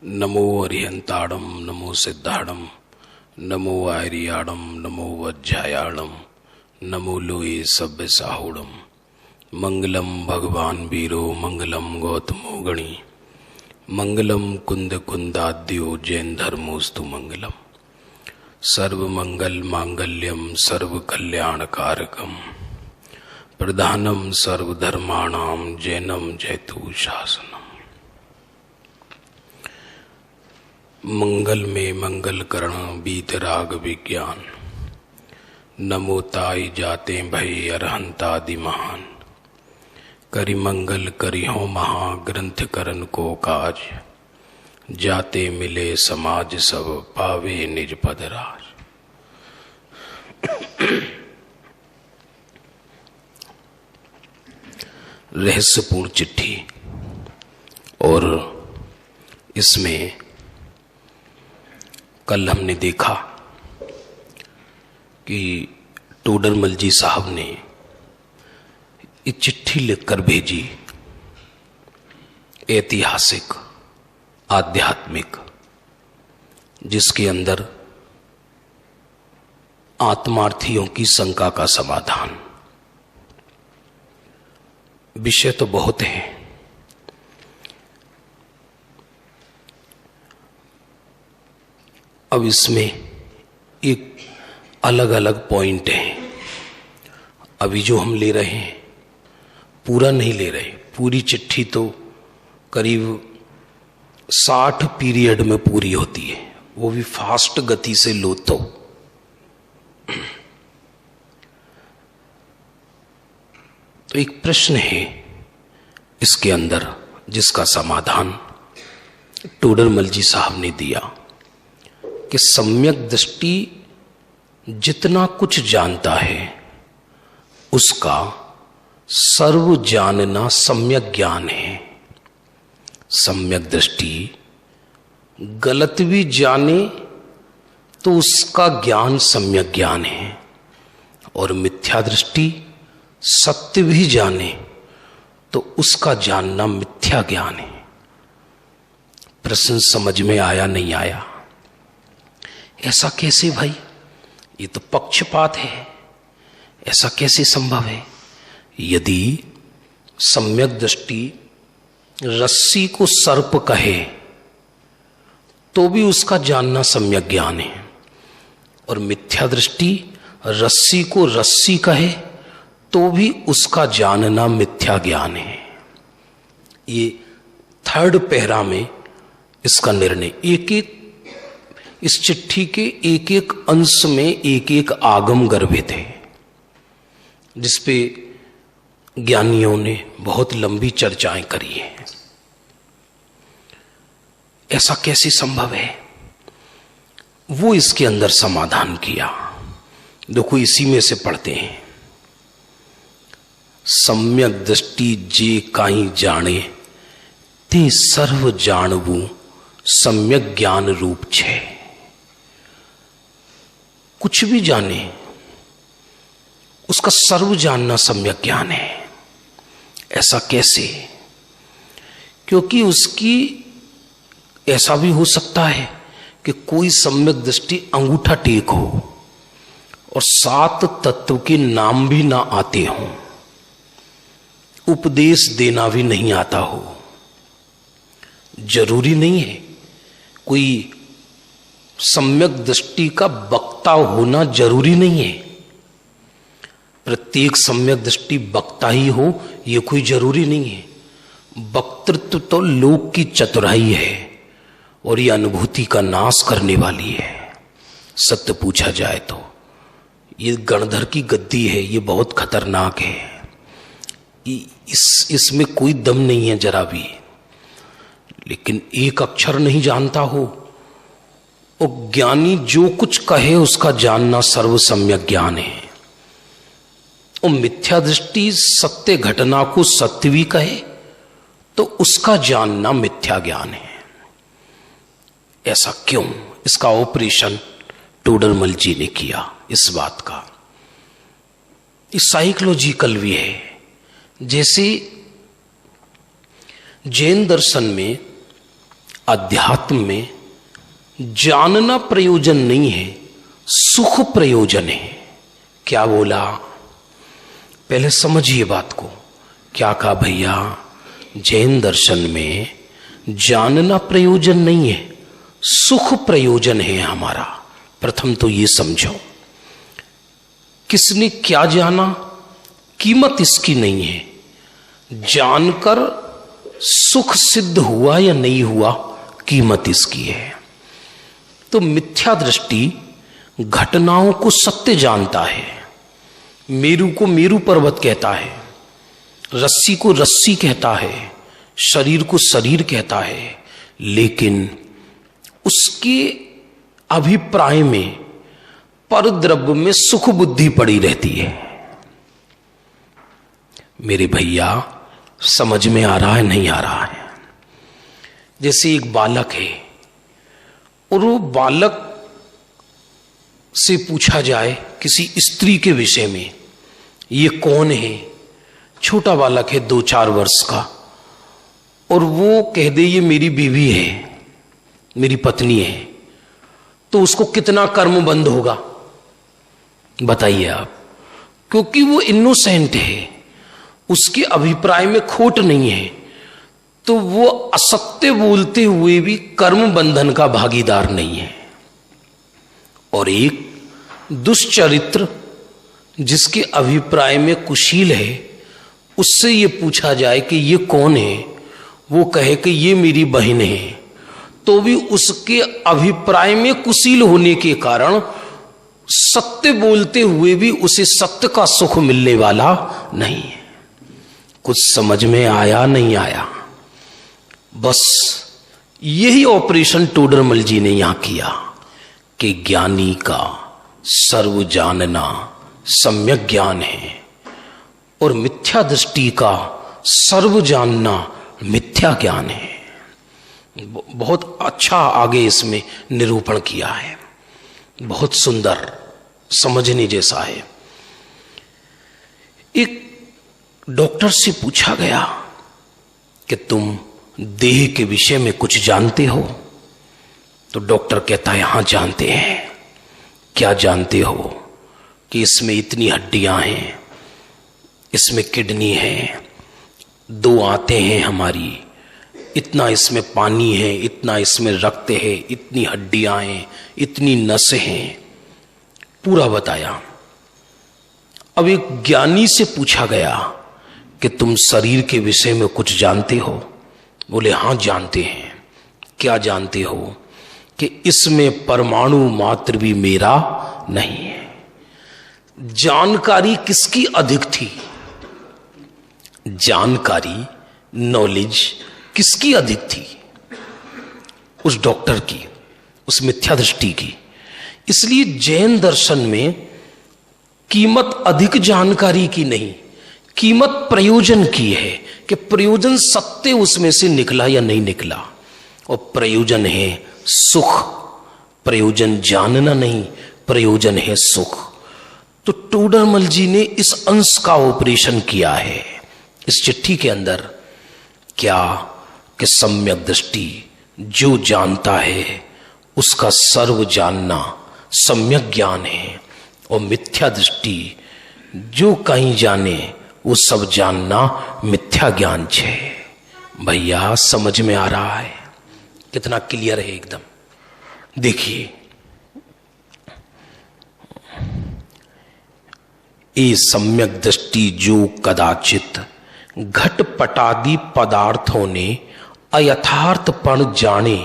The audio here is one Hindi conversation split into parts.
नमो अरिहंताड़म नमो सिद्धाड़म नमो आर्याड़म नमो वज्जायाड़म नमो लोये सभ्य साहुड़म। मंगलम भगवान वीरो मंगलम गौतमो गणी मंगलम कुंद कुंदाद्यो जैन धर्मोस्तु मंगलम। सर्व मंगल मांगल्यम सर्व कल्याणकारकम प्रधानम सर्वधर्माणाम जैनम जयतु शासनम। मंगल में मंगल करण बीत राग विज्ञान नमो ताई जाते भय अरहंतादि महान। करि मंगल करि हो महा ग्रंथ करन को काज जाते मिले समाज सब पावे निज पद राज। रहस्यपूर्ण चिट्ठी और इसमें कल हमने देखा कि टोडरमल जी साहब ने एक चिट्ठी लिखकर भेजी, ऐतिहासिक आध्यात्मिक, जिसके अंदर आत्मार्थियों की शंका का समाधान। विषय तो बहुत है, अब इसमें एक अलग अलग पॉइंट है। अभी जो हम ले रहे हैं पूरा नहीं ले रहे, पूरी चिट्ठी तो करीब 60 पीरियड में पूरी होती है, वो भी फास्ट गति से लो तो एक प्रश्न है इसके अंदर जिसका समाधान टोडरमल जी साहब ने दिया कि सम्यक दृष्टि जितना कुछ जानता है उसका सर्व जानना सम्यक ज्ञान है। सम्यक दृष्टि गलत भी जाने तो उसका ज्ञान सम्यक ज्ञान है, और मिथ्या दृष्टि सत्य भी जाने तो उसका जानना मिथ्या ज्ञान है। प्रश्न समझ में आया नहीं आया? ऐसा कैसे भाई, ये तो पक्षपात है, ऐसा कैसे संभव है? यदि सम्यक दृष्टि रस्सी को सर्प कहे तो भी उसका जानना सम्यक ज्ञान है, और मिथ्या दृष्टि रस्सी को रस्सी कहे तो भी उसका जानना मिथ्या ज्ञान है। ये थर्ड पैरा में इसका निर्णय, एक एक इस चिट्ठी के एक एक अंश में एक एक आगम गर्भित है, जिसपे ज्ञानियों ने बहुत लंबी चर्चाएं करी हैं। ऐसा कैसे संभव है, वो इसके अंदर समाधान किया। देखो इसी में से पढ़ते हैं, सम्यक दृष्टि जे काई जाने ते सर्व जानवू सम्यक ज्ञान रूप छे। कुछ भी जाने उसका सर्व जानना सम्यक ज्ञान है। ऐसा कैसे? क्योंकि उसकी ऐसा भी हो सकता है कि कोई सम्यक दृष्टि अंगूठा टेक हो और 7 तत्व के नाम भी ना आते हों, उपदेश देना भी नहीं आता हो। जरूरी नहीं है कोई सम्यक दृष्टि का वक्ता होना, जरूरी नहीं है प्रत्येक सम्यक दृष्टि वक्ता ही हो, यह कोई जरूरी नहीं है। वक्तृत्व तो लोक की चतुराई है और यह अनुभूति का नाश करने वाली है। सत्य पूछा जाए तो ये गणधर की गद्दी है, ये बहुत खतरनाक है। इसमें कोई दम नहीं है जरा भी। लेकिन एक अक्षर नहीं जानता हो, और ज्ञानी जो कुछ कहे उसका जानना सर्व सम्यक ज्ञान है। और मिथ्या दृष्टि सत्य घटना को सत्य भी कहे तो उसका जानना मिथ्या ज्ञान है। ऐसा क्यों? इसका ऑपरेशन टोडरमल जी ने किया इस बात का। इस साइकोलॉजिकल भी है। जैसे जैन दर्शन में अध्यात्म में जानना प्रयोजन नहीं है, सुख प्रयोजन है। क्या बोला? पहले समझिए बात को। क्या कहा भैया? जैन दर्शन में जानना प्रयोजन नहीं है, सुख प्रयोजन है हमारा। प्रथम तो ये समझो, किसने क्या जाना, कीमत इसकी नहीं है। जानकर सुख सिद्ध हुआ या नहीं हुआ, कीमत इसकी है। तो मिथ्या दृष्टि घटनाओं को सत्य जानता है, मेरू को मेरू पर्वत कहता है, रस्सी को रस्सी कहता है, शरीर को शरीर कहता है, लेकिन उसके अभिप्राय में परद्रव्य में सुख बुद्धि पड़ी रहती है। मेरे भैया समझ में आ रहा है, नहीं आ रहा है? जैसे एक बालक है और वो बालक से पूछा जाए किसी स्त्री के विषय में, ये कौन है? छोटा बालक है 2-4 वर्ष का, और वो कह दे ये मेरी बीवी है, मेरी पत्नी है, तो उसको कितना कर्म बंध होगा बताइए आप? क्योंकि वो इनोसेंट है, उसके अभिप्राय में खोट नहीं है, तो वो असत्य बोलते हुए भी कर्म बंधन का भागीदार नहीं है। और एक दुष्चरित्र जिसके अभिप्राय में कुशील है, उससे ये पूछा जाए कि ये कौन है, वो कहे कि ये मेरी बहन है, तो भी उसके अभिप्राय में कुशील होने के कारण सत्य बोलते हुए भी उसे सत्य का सुख मिलने वाला नहीं है। कुछ समझ में आया, नहीं आया? बस यही ऑपरेशन टोडरमल जी ने यहां किया कि ज्ञानी का सर्व जानना सम्यक ज्ञान है और मिथ्या दृष्टि का सर्व जानना मिथ्या ज्ञान है। बहुत अच्छा आगे इसमें निरूपण किया है, बहुत सुंदर, समझने जैसा है। एक डॉक्टर से पूछा गया कि तुम देह के विषय में कुछ जानते हो? तो डॉक्टर कहता है हां जानते हैं। क्या जानते हो? कि इसमें इतनी हड्डियां हैं, इसमें किडनी है, 2 आंतें हैं हमारी, इतना इसमें पानी है, इतना इसमें रक्त है, इतनी हड्डियां हैं, इतनी नसें हैं, पूरा बताया। अब एक ज्ञानी से पूछा गया कि तुम शरीर के विषय में कुछ जानते हो? बोले हां जानते हैं। क्या जानते हो? कि इसमें परमाणु मात्र भी मेरा नहीं है। जानकारी किसकी अधिक थी? जानकारी, नॉलेज किसकी अधिक थी? उस डॉक्टर की, उस मिथ्या दृष्टि की। इसलिए जैन दर्शन में कीमत अधिक जानकारी की नहीं, कीमत प्रयोजन की है कि प्रयोजन सत्य उसमें से निकला या नहीं निकला। और प्रयोजन है सुख, प्रयोजन जानना नहीं, प्रयोजन है सुख। तो टोडरमल जी ने इस अंश का ऑपरेशन किया है इस चिट्ठी के अंदर। क्या? कि सम्यक दृष्टि जो जानता है उसका सर्व जानना सम्यक ज्ञान है, और मिथ्या दृष्टि जो कहीं जाने वो सब जानना मिथ्या ज्ञान छे। भैया समझ में आ रहा है? कितना क्लियर है एकदम। देखिए, ये सम्यक दृष्टि जो कदाचित घटपटादि पदार्थों ने अयथार्थपण जाने,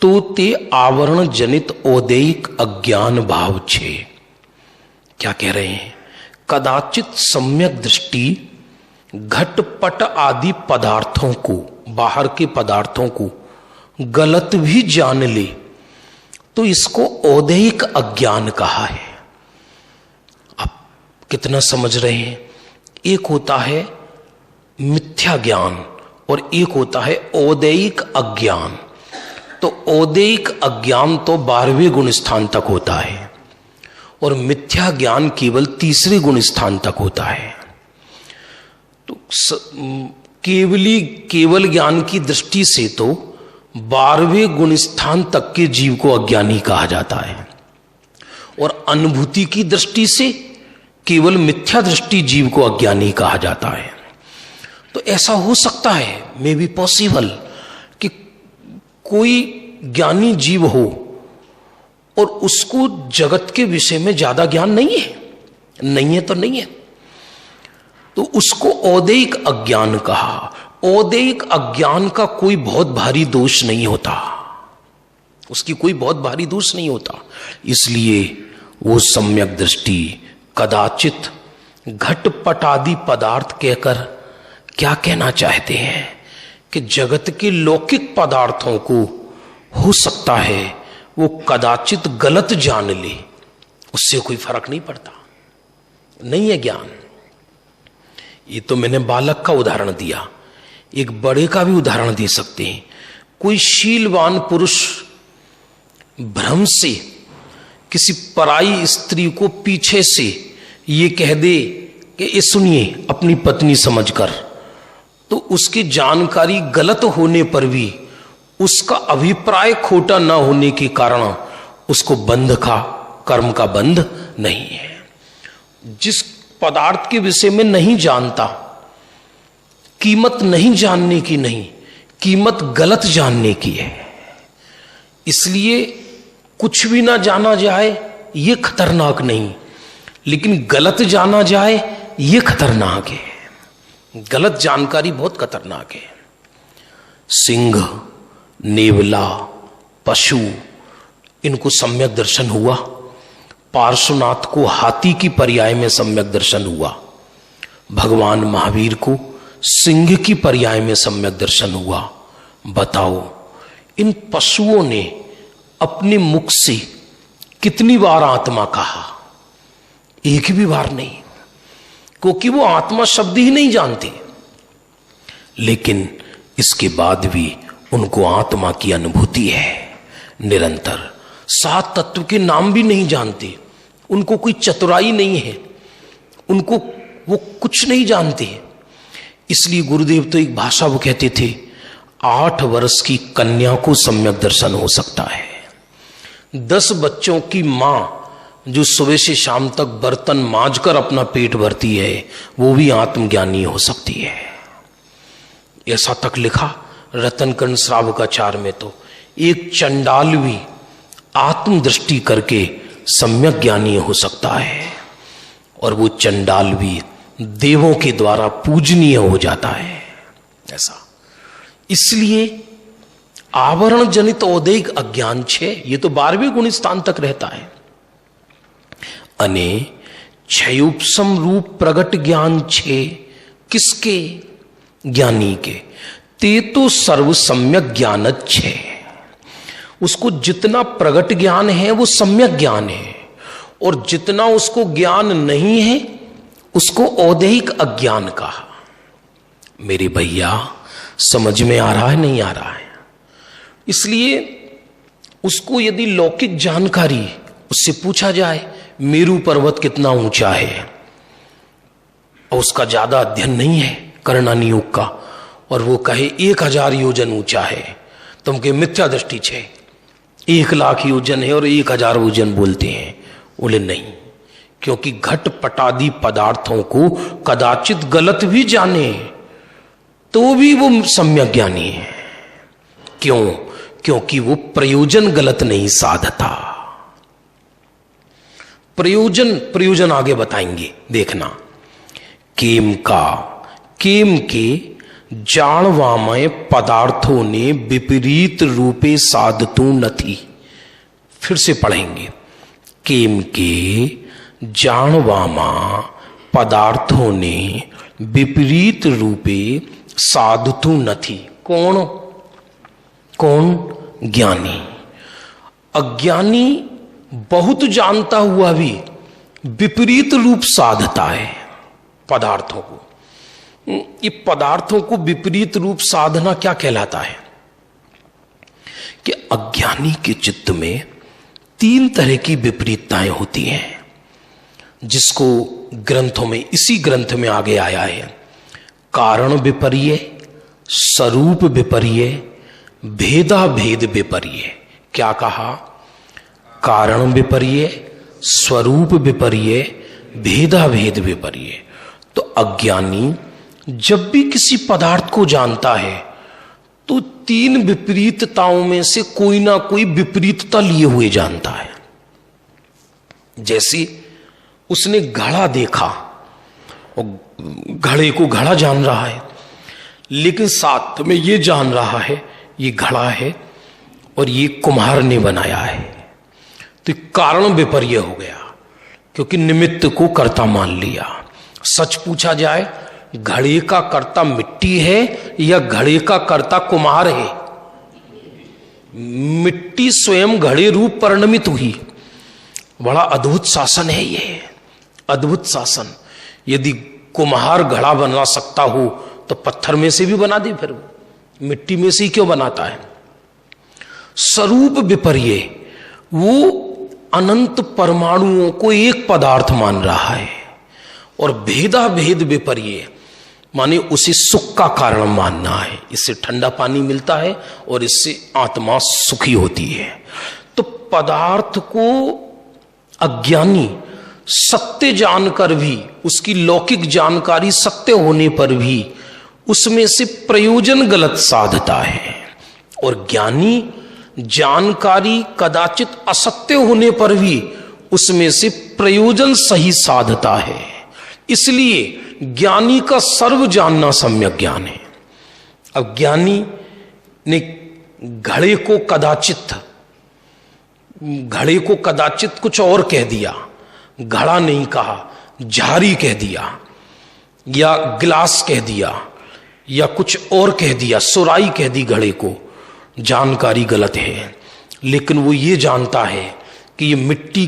तो ते आवरण जनित औदैहिक अज्ञान भाव छे। क्या कह रहे हैं? कदाचित सम्यक दृष्टि घटपट आदि पदार्थों को, बाहर के पदार्थों को गलत भी जान ले तो इसको औदैहिक अज्ञान कहा है। आप कितना समझ रहे हैं? एक होता है मिथ्या ज्ञान और एक होता है औदैहिक अज्ञान। तो औदैहिक अज्ञान तो 12वें गुण स्थान तक होता है और मिथ्या ज्ञान केवल 3रे गुण स्थान तक होता है। तो केवल ज्ञान की दृष्टि से तो 12वें गुण स्थान तक के जीव को अज्ञानी कहा जाता है, और अनुभूति की दृष्टि से केवल मिथ्या दृष्टि जीव को अज्ञानी कहा जाता है। तो ऐसा हो सकता है, मे बी पॉसिबल, कि कोई ज्ञानी जीव हो और उसको जगत के विषय में ज्यादा ज्ञान नहीं है। नहीं है तो नहीं है, तो उसको औदैहिक अज्ञान कहा। औदैहिक अज्ञान का कोई बहुत भारी दोष नहीं होता, उसकी कोई बहुत भारी दोष नहीं होता। इसलिए वो सम्यक दृष्टि कदाचित घटपट आदि पदार्थ कहकर क्या कहना चाहते हैं कि जगत के लौकिक पदार्थों को हो सकता है वो कदाचित गलत जान ले, उससे कोई फर्क नहीं पड़ता, नहीं है ज्ञान। ये तो मैंने बालक का उदाहरण दिया, एक बड़े का भी उदाहरण दे सकते हैं। कोई शीलवान पुरुष भ्रम से किसी पराई स्त्री को पीछे से ये कह दे कि ये सुनिए अपनी पत्नी समझकर, तो उसकी जानकारी गलत होने पर भी उसका अभिप्राय खोटा ना होने के कारण उसको बंध का, कर्म का बंध नहीं है। जिस पदार्थ के विषय में नहीं जानता, कीमत नहीं जानने की नहीं, कीमत गलत जानने की है। इसलिए कुछ भी ना जाना जाए ये खतरनाक नहीं, लेकिन गलत जाना जाए ये खतरनाक है। गलत जानकारी बहुत खतरनाक है। सिंह, नेवला, पशु, इनको सम्यक दर्शन हुआ। पार्श्वनाथ को हाथी की पर्याय में सम्यक दर्शन हुआ। भगवान महावीर को सिंह की पर्याय में सम्यक दर्शन हुआ। बताओ, इन पशुओं ने अपने मुख से कितनी बार आत्मा कहा? एक भी बार नहीं, क्योंकि वो आत्मा शब्द ही नहीं जानते। लेकिन इसके बाद भी उनको आत्मा की अनुभूति है निरंतर। 7 तत्व के नाम भी नहीं जानते, उनको कोई चतुराई नहीं है, उनको वो कुछ नहीं जानते। इसलिए गुरुदेव तो एक भाषा वो कहते थे, 8 वर्ष की कन्या को सम्यक दर्शन हो सकता है। 10 बच्चों की मां जो सुबह से शाम तक बर्तन मांजकर अपना पेट भरती है, वो भी आत्मज्ञानी हो सकती है। ऐसा तक लिखा रतनकर्ण श्रावकाचार्य में, तो एक चंडाल भी आत्मदृष्टि करके सम्यक ज्ञानी हो सकता है, और वो चंडाल भी देवों के द्वारा पूजनीय हो जाता है। ऐसा इसलिए आवरण जनित औदैहिक अज्ञान 6, ये तो 12वें गुण स्थान तक रहता है। अने क्षयोपम रूप प्रगट ज्ञान 6, किसके? ज्ञानी के। ते तो सर्व सम्यक ज्ञान 6, उसको जितना प्रगट ज्ञान है वो सम्यक ज्ञान है, और जितना उसको ज्ञान नहीं है उसको औदैहिक अज्ञान कहा। मेरे भैया समझ में आ रहा है, नहीं आ रहा है? इसलिए उसको यदि लौकिक जानकारी उससे पूछा जाए मेरू पर्वत कितना ऊंचा है, और उसका ज्यादा अध्ययन नहीं है कर्णानी योग का, और वो कहे 1000 योजन ऊंचा है, तुम के मिथ्या दृष्टि 6, 1,00,000 योजन है और 1000 योजन बोलते हैं। बोले नहीं, क्योंकि घट पटादि पदार्थों को कदाचित गलत भी जाने तो भी वो सम्यक ज्ञानी है। क्यों? क्योंकि वो प्रयोजन गलत नहीं साधता। प्रयोजन आगे बताएंगे, देखना। केम के जाणवामय पदार्थों ने विपरीत रूपे साधतु नथी। फिर से पढ़ेंगे। केम के जाणवामा पदार्थों ने विपरीत रूपे साधतु नथी। कौन? ज्ञानी। अज्ञानी बहुत जानता हुआ भी विपरीत रूप साधता है पदार्थों को। ये पदार्थों को विपरीत रूप साधना क्या कहलाता है? कि अज्ञानी के चित्त में 3 तरह की विपरीतताएं होती हैं, जिसको ग्रंथों में, इसी ग्रंथ में आगे आया है। कारण विपर्य, स्वरूप विपर्य, भेदा भेद विपर्य। क्या कहा? कारण विपर्य, स्वरूप विपर्य, भेदा भेद विपर्य। तो अज्ञानी जब भी किसी पदार्थ को जानता है तो तीन विपरीतताओं में से कोई ना कोई विपरीतता लिए हुए जानता है। जैसे उसने घड़ा देखा और घड़े को घड़ा जान रहा है, लेकिन साथ में ये जान रहा है ये घड़ा है और ये कुम्हार ने बनाया है। तो कारण विपर्य हो गया, क्योंकि निमित्त को कर्ता मान लिया। सच पूछा जाए, घड़े का कर्ता मिट्टी है या घड़े का कर्ता कुम्हार है? मिट्टी स्वयं घड़े रूप परिणमित हुई। बड़ा अद्भुत शासन है ये, अद्भुत शासन। यदि कुम्हार घड़ा बना सकता हो तो पत्थर में से भी बना दे, फिर मिट्टी में से ही क्यों बनाता है? स्वरूप विपर्य, वो अनंत परमाणुओं को एक पदार्थ मान रहा है। और भेदा भेद विपर्य माने उसे सुख का कारण मानना है। इससे ठंडा पानी मिलता है और इससे आत्मा सुखी होती है। तो पदार्थ को अज्ञानी सत्य जानकर भी, उसकी लौकिक जानकारी सत्य होने पर भी उसमें से प्रयोजन गलत साधता है। और ज्ञानी जानकारी कदाचित असत्य होने पर भी उसमें से प्रयोजन सही साधता है। इसलिए ज्ञानी का सर्व जानना सम्यक ज्ञान है। अब ज्ञानी ने घड़े को कदाचित कुछ और कह दिया, घड़ा नहीं कहा, झारी कह दिया या गिलास कह दिया या कुछ और कह दिया, सुराई कह दी घड़े को। जानकारी गलत है, लेकिन वो ये जानता है कि ये मिट्टी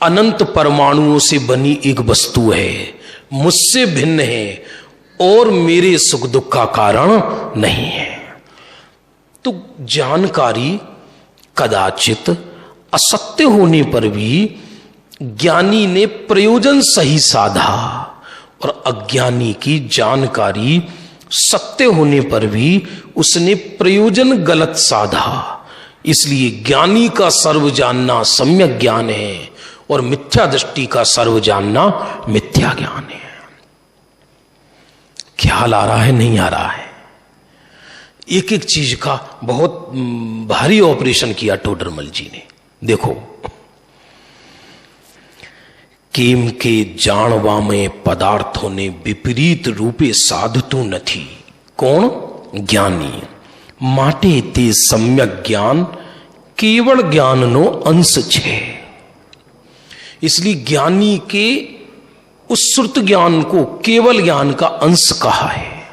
अनंत परमाणुओं से बनी एक वस्तु है, मुझसे भिन्न है और मेरे सुख दुख का कारण नहीं है। तो जानकारी कदाचित असत्य होने पर भी ज्ञानी ने प्रयोजन सही साधा और अज्ञानी की जानकारी सत्य होने पर भी उसने प्रयोजन गलत साधा। इसलिए ज्ञानी का सर्व जानना सम्यक ज्ञान है और मिथ्या दृष्टि का सर्व जानना मिथ्या ज्ञान है। ख्याल आ रहा है? नहीं आ रहा है? एक एक चीज का बहुत भारी ऑपरेशन किया टोडरमल जी ने। देखो, केम के जाणवा में पदार्थों ने विपरीत रूपे साधतु नथी। कौन? ज्ञानी। माटे ते सम्यक ज्ञान केवल ज्ञान नो अंश छे। इसलिए ज्ञानी के उस श्रुत ज्ञान को केवल ज्ञान का अंश कहा है।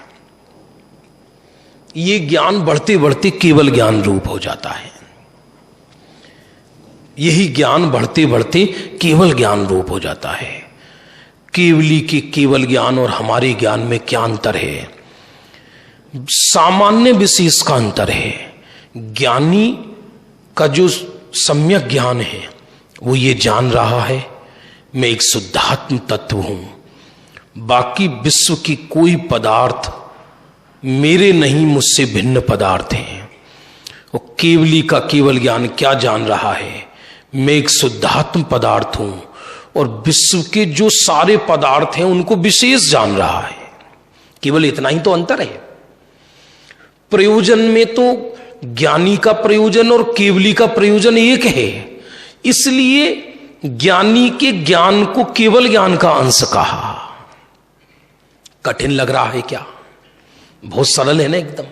ये ज्ञान बढ़ते बढ़ते केवल ज्ञान रूप हो जाता है। यही ज्ञान बढ़ते बढ़ते केवल ज्ञान रूप हो जाता है। केवली के केवल ज्ञान और हमारे ज्ञान में क्या अंतर है? सामान्य विशेष का अंतर है। ज्ञानी का जो सम्यक ज्ञान है वो ये जान रहा है मैं एक शुद्धात्म तत्व हूं, बाकी विश्व की कोई पदार्थ मेरे नहीं, मुझसे भिन्न पदार्थ हैं। और केवली का केवल ज्ञान क्या जान रहा है? मैं एक शुद्धात्म पदार्थ हूं और विश्व के जो सारे पदार्थ हैं उनको विशेष जान रहा है। केवल इतना ही तो अंतर है। प्रयोजन में तो ज्ञानी का प्रयोजन और केवली का प्रयोजन एक है। इसलिए ज्ञानी के ज्ञान को केवल ज्ञान का अंश कहा। कठिन लग रहा है क्या? बहुत सरल है ना एकदम।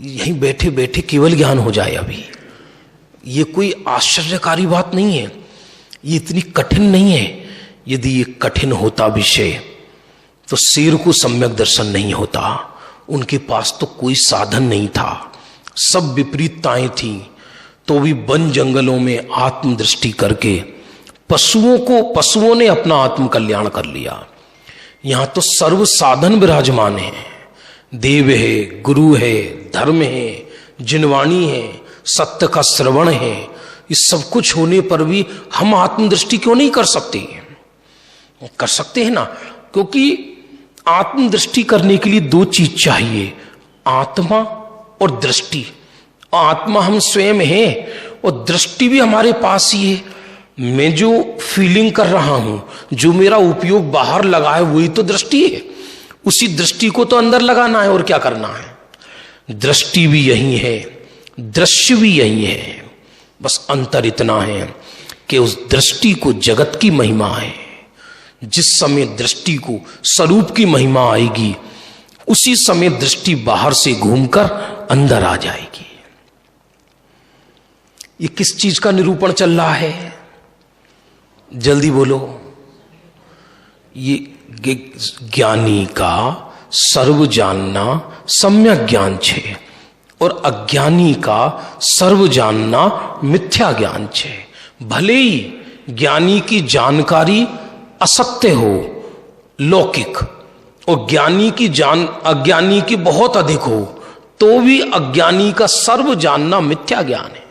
यहीं बैठे बैठे केवल ज्ञान हो जाए। अभी ये कोई आश्चर्यकारी बात नहीं है, ये इतनी कठिन नहीं है। यदि ये कठिन होता विषय तो शेर को सम्यक दर्शन नहीं होता। उनके पास तो कोई साधन नहीं था, सब विपरीतताएं थीं, तो भी वन जंगलों में आत्मदृष्टि करके पशुओं ने अपना आत्म कल्याण कर लिया। यहां तो सर्व साधन विराजमान है। देव है, गुरु है, धर्म है, जिनवाणी है, सत्य का श्रवण है। इस सब कुछ होने पर भी हम आत्मदृष्टि क्यों नहीं कर सकते? कर सकते हैं ना, क्योंकि आत्मदृष्टि करने के लिए दो चीज चाहिए, आत्मा और दृष्टि। आत्मा हम स्वयं हैं और दृष्टि भी हमारे पास ही है। मैं जो फीलिंग कर रहा हूं, जो मेरा उपयोग बाहर लगा है, वही तो दृष्टि है। उसी दृष्टि को तो अंदर लगाना है और क्या करना है। दृष्टि भी यही है, दृश्य भी यही है। बस अंतर इतना है कि उस दृष्टि को जगत की महिमा है। जिस समय दृष्टि को स्वरूप की महिमा आएगी, उसी समय दृष्टि बाहर से घूमकर अंदर आ जाएगी। ये किस चीज का निरूपण चल रहा है? जल्दी बोलो। ये ज्ञानी का सर्व जानना सम्यक ज्ञान छे और अज्ञानी का सर्व जानना मिथ्या ज्ञान छे। भले ही ज्ञानी की जानकारी असत्य हो, लौकिक, और ज्ञानी की अज्ञानी की बहुत अधिक हो, तो भी अज्ञानी का सर्व जानना मिथ्या ज्ञान है।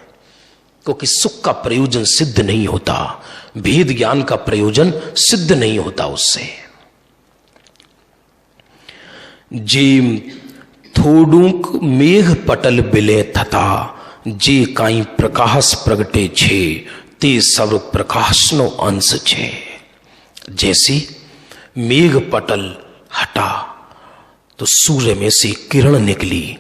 क्योंकि सुख का प्रयोजन सिद्ध नहीं होता, भेद ज्ञान का प्रयोजन सिद्ध नहीं होता उससे। जे थोडूक मेघ पटल बिले थता, जे काई प्रकाश प्रगटे छे, ते सर्व प्रकाशनो अंश छे। जैसे मेघ पटल हटा तो सूर्य में से किरण निकली,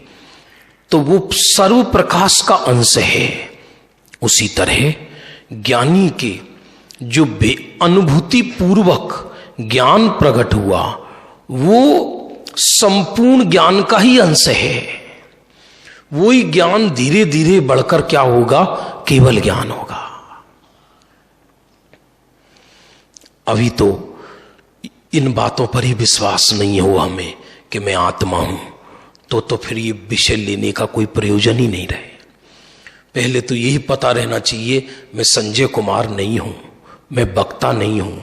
तो वो सर्व प्रकाश का अंश है। उसी तरह ज्ञानी के जो अनुभूति पूर्वक ज्ञान प्रकट हुआ, वो संपूर्ण ज्ञान का ही अंश है। वही ज्ञान धीरे धीरे बढ़कर क्या होगा? केवल ज्ञान होगा। अभी तो इन बातों पर ही विश्वास नहीं हो हमें कि मैं आत्मा हूं, तो फिर ये विषय लेने का कोई प्रयोजन ही नहीं रहे। पहले तो यही पता रहना चाहिए, मैं संजय कुमार नहीं हूं, मैं वक्ता नहीं हूं,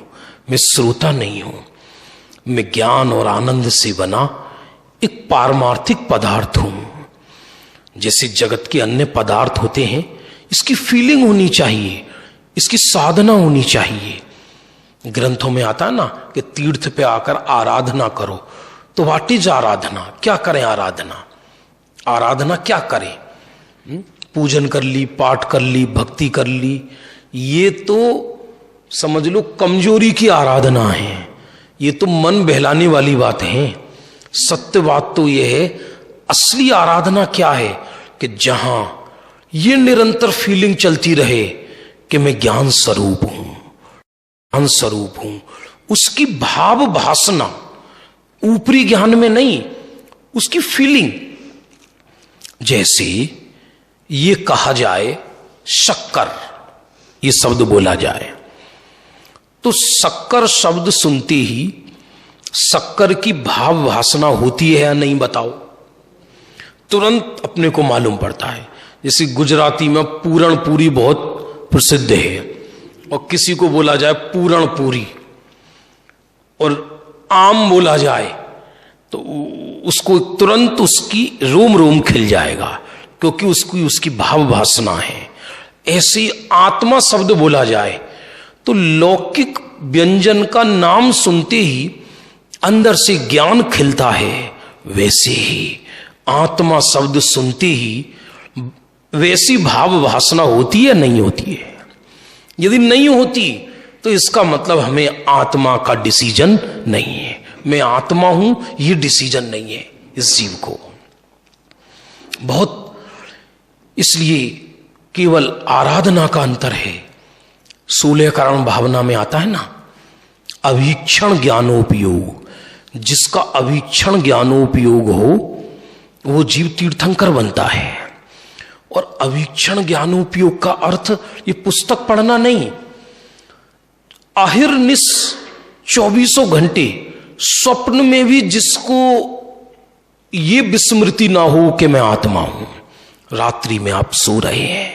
मैं श्रोता नहीं हूं, मैं ज्ञान और आनंद से बना एक पारमार्थिक पदार्थ हूं। जैसे जगत के अन्य पदार्थ होते हैं, इसकी फीलिंग होनी चाहिए, इसकी साधना होनी चाहिए। ग्रंथों में आता है ना कि तीर्थ पे आकर आराधना करो, तो व्हाट इज आराधना? क्या करें आराधना? आराधना क्या करें? पूजन कर ली, पाठ कर ली, भक्ति कर ली, ये तो समझ लो कमजोरी की आराधना है। ये तो मन बहलाने वाली बात है। सत्य बात तो यह है, असली आराधना क्या है कि जहां ये निरंतर फीलिंग चलती रहे कि मैं ज्ञान स्वरूप हूं, ज्ञान स्वरूप हूं, उसकी भाव भासना, ऊपरी ज्ञान में नहीं, उसकी फीलिंग। जैसे ये कहा जाए शक्कर, ये शब्द बोला जाए, तो शक्कर शब्द सुनते ही शक्कर की भाव भासना होती है या नहीं? बताओ। तुरंत अपने को मालूम पड़ता है। जैसे गुजराती में पूरण पूरी बहुत प्रसिद्ध है, और किसी को बोला जाए पूरण पूरी और आम बोला जाए तो उसको तुरंत उसकी रोम रोम खिल जाएगा, क्योंकि उसकी भाव भासना है। ऐसे आत्मा शब्द बोला जाए तो लौकिक व्यंजन का नाम सुनते ही अंदर से ज्ञान खिलता है। वैसे ही आत्मा शब्द सुनते ही वैसी भाव भासना होती है, नहीं होती है? यदि नहीं होती तो इसका मतलब हमें आत्मा का डिसीजन नहीं है। मैं आत्मा हूं, ये डिसीजन नहीं है इस जीव को। बहुत इसलिए केवल आराधना का अंतर है। 16 कारण भावना में आता है ना, अवीक्षण ज्ञानोपयोग। जिसका अवीक्षण ज्ञानोपयोग हो वो जीव तीर्थंकर बनता है। और अवीक्षण ज्ञानोपयोग का अर्थ ये पुस्तक पढ़ना नहीं, अहिर्निश 24 घंटे स्वप्न में भी जिसको ये विस्मृति ना हो कि मैं आत्मा हूं। रात्रि में आप सो रहे हैं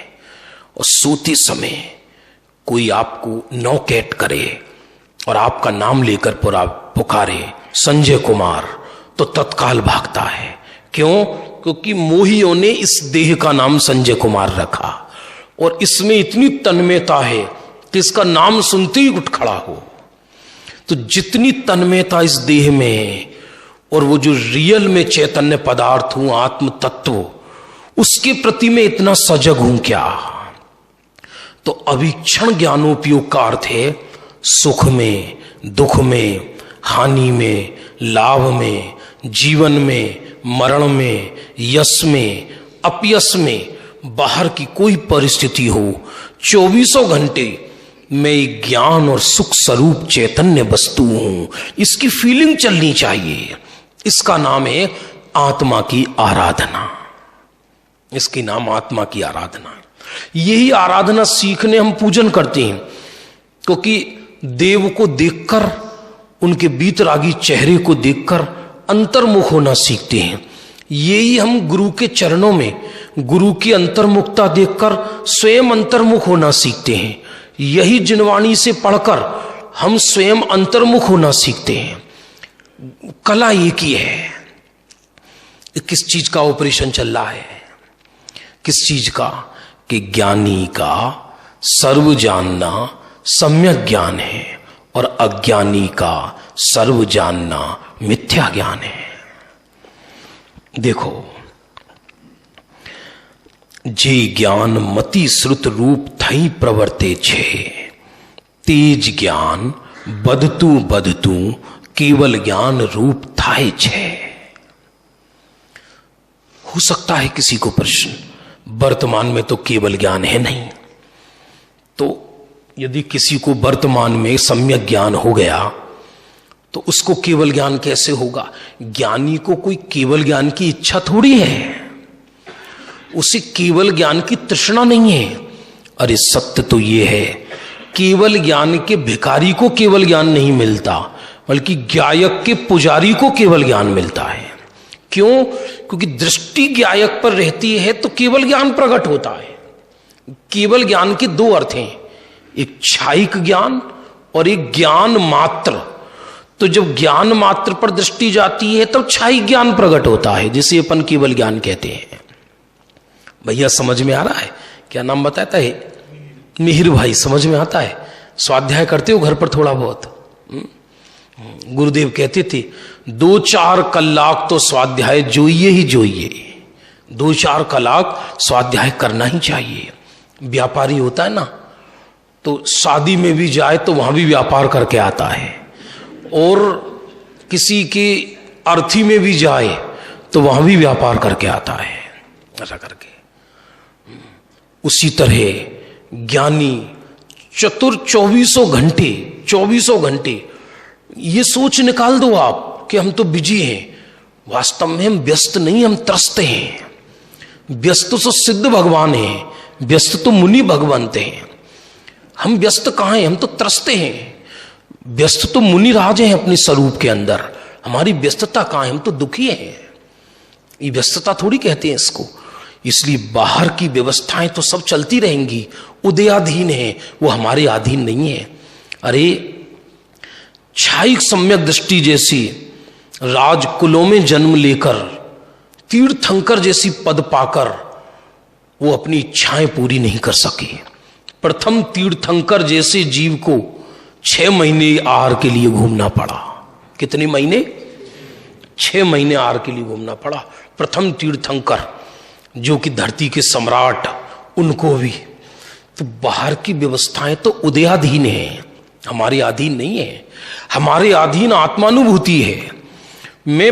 और सोते समय कोई आपको नॉकएट करे और आपका नाम लेकर पूरा पुकारे संजय कुमार, तो तत्काल भागता है। क्यों? क्योंकि मोहियों ने इस देह का नाम संजय कुमार रखा और इसमें इतनी तन्मयता है कि इसका नाम सुनते ही उठ खड़ा हो। तो जितनी तन्मयता इस देह में है और वो जो रियल में चैतन्य पदार्थ हूं, आत्म तत्व, उसके प्रति मैं इतना सजग हूं क्या? तो अवीक्षण ज्ञानोपयोग का अर्थ है सुख में, दुख में, हानि में, लाभ में, जीवन में, मरण में, यश में, अपयश में, बाहर की कोई परिस्थिति हो, 24 घंटे मैं ज्ञान और सुख स्वरूप चैतन्य वस्तु हूं, इसकी फीलिंग चलनी चाहिए। इसका नाम है आत्मा की आराधना। इसकी नाम आत्मा की आराधना। यही आराधना सीखने हम पूजन करते हैं, क्योंकि देव को देखकर, उनके बीतरागी चेहरे को देखकर अंतर्मुख होना सीखते हैं। यही हम गुरु के चरणों में गुरु की अंतर्मुखता देखकर स्वयं अंतर्मुख होना सीखते हैं। यही जिनवाणी से पढ़कर हम स्वयं अंतर्मुख होना सीखते हैं। कला एक ही है। किस चीज का ऑपरेशन चल रहा है? किस चीज का? कि ज्ञानी का सर्व जानना सम्यक ज्ञान है और अज्ञानी का सर्व जानना मिथ्या ज्ञान है। देखो, जे ज्ञान मति श्रुत रूप थई प्रवर्ते छे, तेज ज्ञान बदतू बदतू केवल ज्ञान रूप थाए छे। हो सकता है किसी को प्रश्न, वर्तमान में तो केवल ज्ञान है नहीं, तो यदि किसी को वर्तमान में सम्यक ज्ञान हो गया तो उसको केवल ज्ञान कैसे होगा? ज्ञानी को कोई केवल ज्ञान की इच्छा थोड़ी है, उसे केवल ज्ञान की तृष्णा नहीं है। अरे सत्य तो यह है, केवल ज्ञान के भिखारी को केवल ज्ञान नहीं मिलता, बल्कि गायक के पुजारी को केवल ज्ञान मिलता है। क्यों? क्योंकि दृष्टि गायक पर रहती है तो केवल ज्ञान प्रकट होता है। केवल ज्ञान के दो अर्थ हैं, एक क्षायिक ज्ञान और एक ज्ञान मात्र। तो जब ज्ञान मात्र पर दृष्टि जाती है तब क्षायिक ज्ञान प्रकट होता है, जिसे अपन केवल ज्ञान कहते हैं। भैया समझ में आ रहा है? क्या नाम बताता है? मिहिर भाई। समझ में आता है? स्वाध्याय करते हो घर पर थोड़ा बहुत? गुरुदेव कहते थे 2-4 कलाक तो स्वाध्याय जोइए ही जोइए। 2-4 कलाक स्वाध्याय करना ही चाहिए। व्यापारी होता है ना, तो शादी में भी जाए तो वहां भी व्यापार करके आता है, और किसी के अर्थी में भी जाए तो वहां भी व्यापार करके आता है, ऐसा करके। उसी तरह ज्ञानी चतुर 24 घंटे ये सोच निकाल दो आप कि हम तो बिजी हैं। वास्तव में हम व्यस्त नहीं, हम त्रस्त हैं। व्यस्त तो सिद्ध भगवान हैं, व्यस्त तो मुनि भगवंत हैं। हम व्यस्त कहां हैं? हम तो त्रस्त हैं। व्यस्त तो मुनि राज हैं अपने स्वरूप के अंदर। हमारी व्यस्तता कहां है? हम तो दुखी हैं। ये व्यस्तता थोड़ी कहते हैं इसको। इसलिए बाहर की व्यवस्थाएं तो सब चलती रहेंगी, उदयाधीन है, वो हमारे अधीन नहीं है। अरे क्षायिक सम्यक दृष्टि जैसी राजकुलों में जन्म लेकर, तीर्थंकर जैसी पद पाकर वो अपनी इच्छाएं पूरी नहीं कर सके। प्रथम तीर्थंकर जैसे जीव को 6 महीने आहार के लिए घूमना पड़ा। कितने महीने? 6 महीने आहार के लिए घूमना पड़ा। प्रथम तीर्थंकर जो कि धरती के सम्राट, उनको भी। तो बाहर की व्यवस्थाएं तो उदयाधीन है, हमारे अधीन नहीं है। हमारे अधीन आत्मानुभूति है। मैं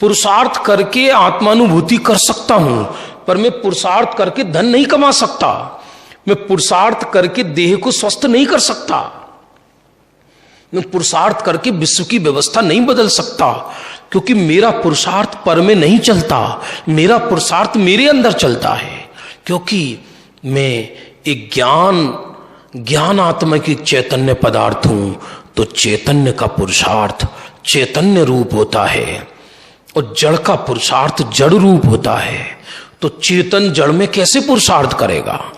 पुरुषार्थ करके आत्मानुभूति कर सकता हूं, पर मैं पुरुषार्थ करके धन नहीं कमा सकता। मैं पुरुषार्थ करके देह को स्वस्थ नहीं कर सकता। मैं पुरुषार्थ करके विश्व की व्यवस्था नहीं बदल सकता, क्योंकि मेरा पुरुषार्थ पर में नहीं चलता। मेरा पुरुषार्थ मेरे अंदर चलता है, क्योंकि मैं एक ज्ञानात्मक एक चैतन्य पदार्थ हूं। तो चैतन्य का पुरुषार्थ चैतन्य रूप होता है और जड़ का पुरुषार्थ जड़ रूप होता है। तो चेतन जड़ में कैसे पुरुषार्थ करेगा?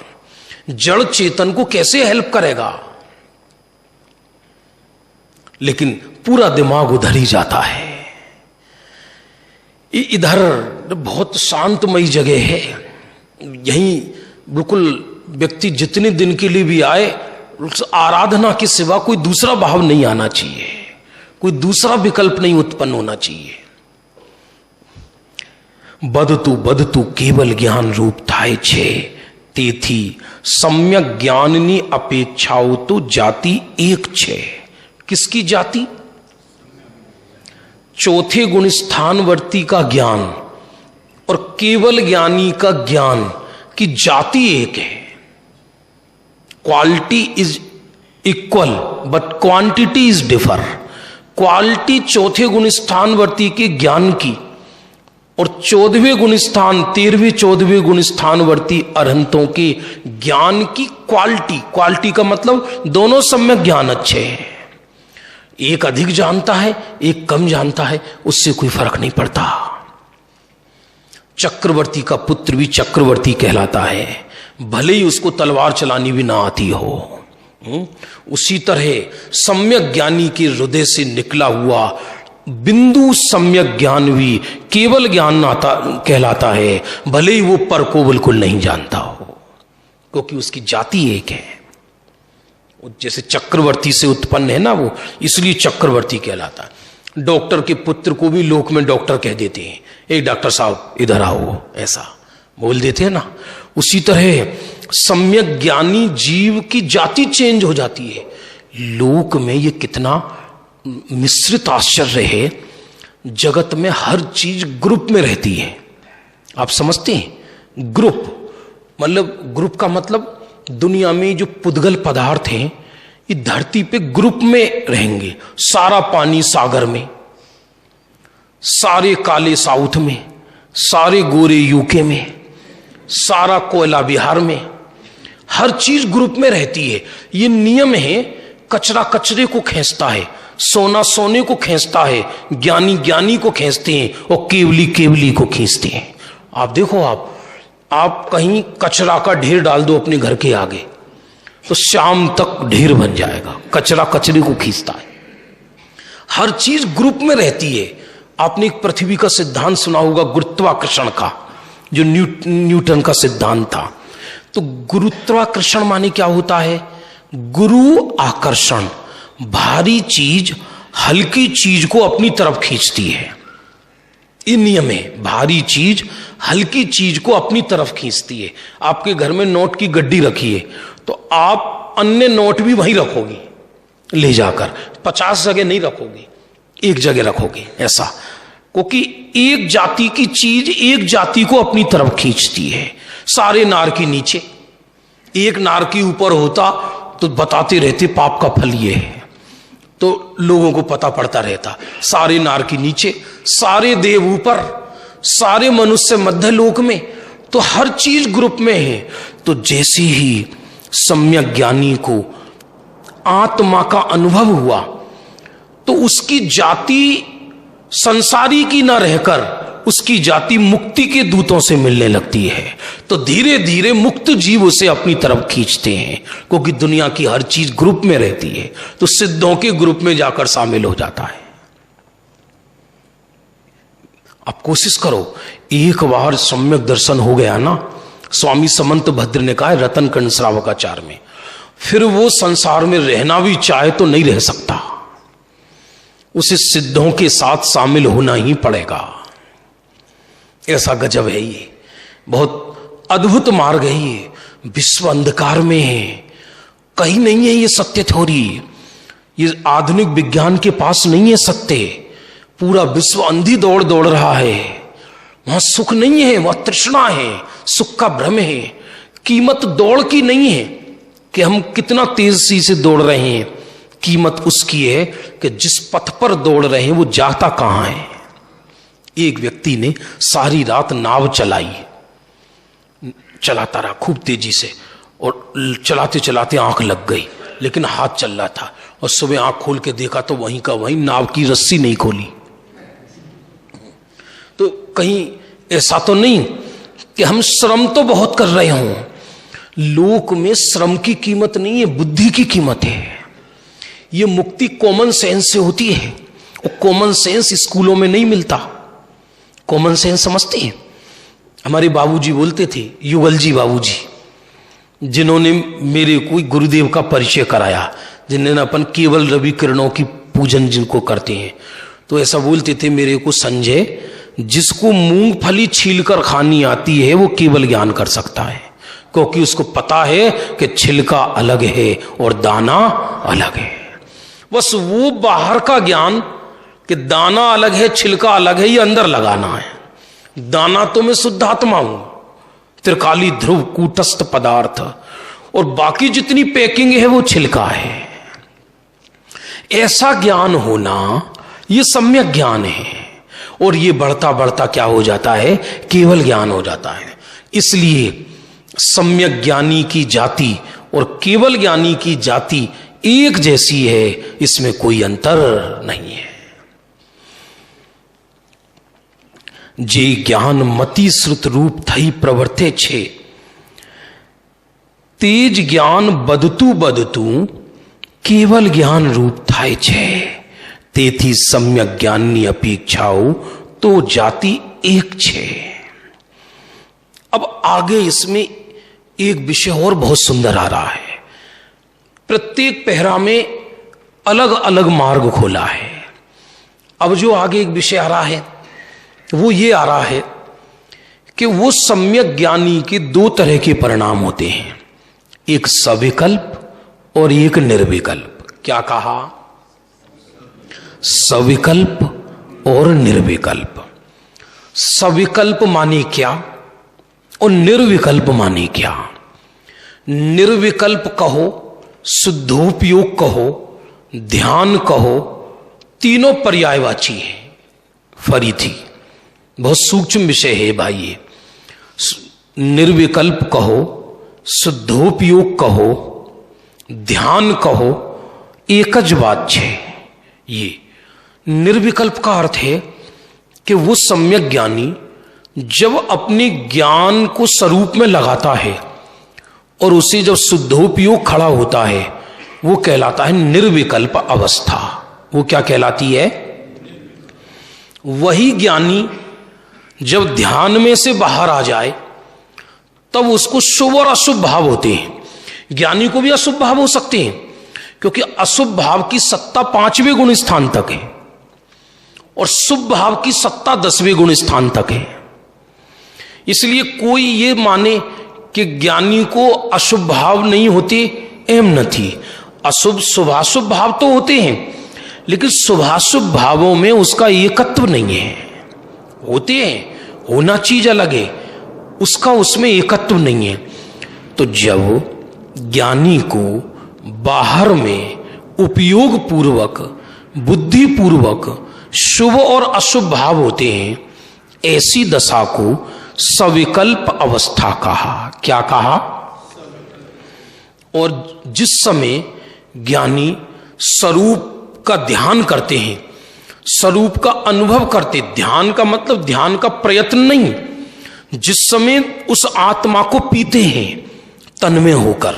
जड़ चेतन को कैसे हेल्प करेगा? लेकिन पूरा दिमाग उधर ही जाता है। इधर बहुत शांतमयी जगह है। यहीं बिल्कुल व्यक्ति जितने दिन के लिए भी आए, आराधना के सिवा कोई दूसरा भाव नहीं आना चाहिए, कोई दूसरा विकल्प नहीं उत्पन्न होना चाहिए। બધતું કેવલ જ્ઞાન રૂપ થાય છે, તેથી सम्यक ज्ञाननी अपेक्षाओं तो जाति एक छे। किसकी जाति? चौथे गुण स्थानवर्ती का ज्ञान और केवल ज्ञानी का ज्ञान की जाति एक है। Quality is equal but quantity is differ. Quality चौथे गुण स्थानवर्ती के ज्ञान की और 14वें गुण स्थान 13वें 14वें गुण स्थानवर्ती अरहंतों के ज्ञान की क्वालिटी का मतलब दोनों सम्यक ज्ञान अच्छे हैं। एक अधिक जानता है, एक कम जानता है, उससे कोई फर्क नहीं पड़ता। चक्रवर्ती का पुत्र भी चक्रवर्ती कहलाता है, भले ही उसको तलवार चलानी भी ना आती हो। उसी तरह सम्यक ज्ञानी के हृदय से निकला हुआ बिंदु सम्यक ज्ञान भी केवल ज्ञान कहलाता है, भले ही वो पर को बिल्कुल नहीं जानता हो, क्योंकि उसकी जाति एक है। जैसे चक्रवर्ती से उत्पन्न है ना वो, इसलिए चक्रवर्ती कहलाता है। डॉक्टर के पुत्र को भी लोक में डॉक्टर कह देते हैं, एक डॉक्टर साहब इधर आओ, ऐसा बोल देते हैं ना। उसी तरह सम्यक ज्ञानी जीव की जाति चेंज हो जाती है। लोक में ये कितना मिश्रित आश्चर्य है, जगत में हर चीज ग्रुप में रहती है। आप समझते हैं? ग्रुप का मतलब दुनिया में जो पुद्गल पदार्थ हैं ये धरती पे ग्रुप में रहेंगे। सारा पानी सागर में, सारे काले साउथ में, सारे गोरे यूके में, सारा कोयला बिहार में, हर चीज ग्रुप में रहती है। ये नियम है। कचरा कचरे को खींचता है, सोना सोने को खींचता है, ज्ञानी ज्ञानी को खींचते हैं और केवली केवली को खींचते हैं। आप देखो, आप कहीं कचरा का ढेर डाल दो अपने घर के आगे तो शाम तक ढेर बन जाएगा। कचरा कचरे को खींचता है। हर चीज ग्रुप में रहती है। आपने एक पृथ्वी का सिद्धांत सुना होगा, गुरुत्वाकर्षण का, जो न्यूटन का सिद्धांत था। तो गुरुत्वाकर्षण माने क्या होता है? गुरु आकर्षण, भारी चीज हल्की चीज को अपनी तरफ खींचती है। ये नियम है, भारी चीज हल्की चीज को अपनी तरफ खींचती है। आपके घर में नोट की गड्डी रखी है तो आप अन्य नोट भी वहीं रखोगे ले जाकर, 50 जगह नहीं रखोगे, एक जगह रखोगे, ऐसा। क्योंकि एक जाति की चीज एक जाति को अपनी तरफ खींचती है। सारे नार के नीचे, एक नार के ऊपर होता तो बताते रहते पाप का फल ये है, तो लोगों को पता पड़ता रहता। सारे नार के नीचे, सारे देव ऊपर, सारे मनुष्य मध्य लोक में, तो हर चीज ग्रुप में है। तो जैसे ही सम्यक ज्ञानी को आत्मा का अनुभव हुआ तो उसकी जाति संसारी की न रहकर उसकी जाति मुक्ति के दूतों से मिलने लगती है। तो धीरे धीरे मुक्त जीव उसे अपनी तरफ खींचते हैं, क्योंकि दुनिया की हर चीज ग्रुप में रहती है। तो सिद्धों के ग्रुप में जाकर शामिल हो जाता है। आप कोशिश करो, एक बार सम्यक दर्शन हो गया ना, स्वामी समंत भद्र ने कहा है रतन कंड श्रावकाचार में, फिर वो संसार में रहना भी चाहे तो नहीं रह सकता। उसे सिद्धों के साथ शामिल होना ही पड़ेगा। ऐसा गजब है ये, बहुत अद्भुत मार्ग है ये। विश्व अंधकार में है, कहीं नहीं है ये सत्य थोड़ी। ये आधुनिक विज्ञान के पास नहीं है सत्य। पूरा विश्व अंधी दौड़ दौड़ रहा है। वहां सुख नहीं है, वहां तृष्णा है, सुख का भ्रम है। कीमत दौड़ की नहीं है कि हम कितना तेजी से दौड़ रहे हैं, कीमत उसकी है कि जिस पथ पर दौड़ रहे हैं वो जाता कहां है। एक व्यक्ति ने सारी रात नाव चलाई, चलाता रहा खूब तेजी से, और चलाते चलाते आंख लग गई, लेकिन हाथ चल रहा था। और सुबह आंख खोल के देखा तो वहीं का वहीं, नाव की रस्सी नहीं खोली। तो कहीं ऐसा तो नहीं कि हम श्रम तो बहुत कर रहे हों। लोक में श्रम की कीमत नहीं है, बुद्धि की कीमत है। ये मुक्ति कॉमन सेंस से होती है, और कॉमन सेंस स्कूलों में नहीं मिलता। कॉमन सेंस समझते हैं? हमारे बाबूजी बोलते थे, युगल जी बाबूजी, जिन्होंने मेरे को गुरुदेव का परिचय कराया, जिन्होंने अपन केवल रवि किरणों की पूजन जिनको करते हैं, तो ऐसा बोलते थे मेरे को, संजय जिसको मूंगफली छीलकर खानी आती है वो केवल ज्ञान कर सकता है, क्योंकि उसको पता है कि छिलका अलग है और दाना अलग है। बस वो बाहर का ज्ञान कि दाना अलग है छिलका अलग है, ये अंदर लगाना है। दाना तो मैं शुद्ध आत्मा हूं, त्रिकाली ध्रुव कूटस्थ पदार्थ, और बाकी जितनी पैकिंग है वो छिलका है। ऐसा ज्ञान होना ये सम्यक ज्ञान है, और ये बढ़ता बढ़ता क्या हो जाता है, केवल ज्ञान हो जाता है। इसलिए सम्यक ज्ञानी की जाति और केवल ज्ञानी की जाति एक जैसी है, इसमें कोई अंतर नहीं है। जे ज्ञान मति श्रुत रूप थई प्रवर्ते छे, तेज ज्ञान बदतु बदतु केवल ज्ञान रूप थाय छे, तेथी सम्यक ज्ञाननी अपेक्षाओ तो जाति एक छे। अब आगे इसमें एक विषय और बहुत सुंदर आ रहा है। प्रत्येक पहरा में अलग अलग मार्ग खोला है। अब जो आगे एक विषय आ रहा है वो ये आ रहा है कि वो सम्यक ज्ञानी के दो तरह के परिणाम होते हैं, एक सविकल्प और एक निर्विकल्प। क्या कहा? सविकल्प और निर्विकल्प। सविकल्प माने क्या और निर्विकल्प माने क्या? निर्विकल्प कहो, शुद्धोपयोग कहो, ध्यान कहो, तीनों पर्यायवाची है। फरी थी बहुत सूक्ष्म विषय है भाई ये। निर्विकल्प कहो, शुद्धोपयोग कहो, ध्यान कहो, एकज बात है। ये निर्विकल्प का अर्थ है कि वो सम्यक ज्ञानी जब अपने ज्ञान को स्वरूप में लगाता है और उसे जब शुद्धोपयोग खड़ा होता है, वो कहलाता है निर्विकल्प अवस्था। वो क्या कहलाती है? वही ज्ञानी जब ध्यान में से बाहर आ जाए तब उसको शुभ और अशुभ भाव होते हैं। ज्ञानी को भी अशुभ भाव हो सकते हैं, क्योंकि अशुभ भाव की सत्ता 5वें गुण स्थान तक है और शुभ भाव की सत्ता 10वें गुण स्थान तक है। इसलिए कोई ये माने कि ज्ञानी को अशुभ भाव नहीं होते, एम न थी। अशुभ शुभाशुभ भाव तो होते हैं, लेकिन शुभाशुभ भावों में उसका एकत्व नहीं है। होते हैं, होना चीज अलग है, उसका उसमें एकत्व नहीं है। तो जब ज्ञानी को बाहर में उपयोग पूर्वक, बुद्धि पूर्वक शुभ और अशुभ भाव होते हैं, ऐसी दशा को सविकल्प अवस्था कहा। क्या कहा? और जिस समय ज्ञानी स्वरूप का ध्यान करते हैं, स्वरूप का अनुभव करते, ध्यान का मतलब ध्यान का प्रयत्न नहीं, जिस समय उस आत्मा को पीते हैं तन में होकर,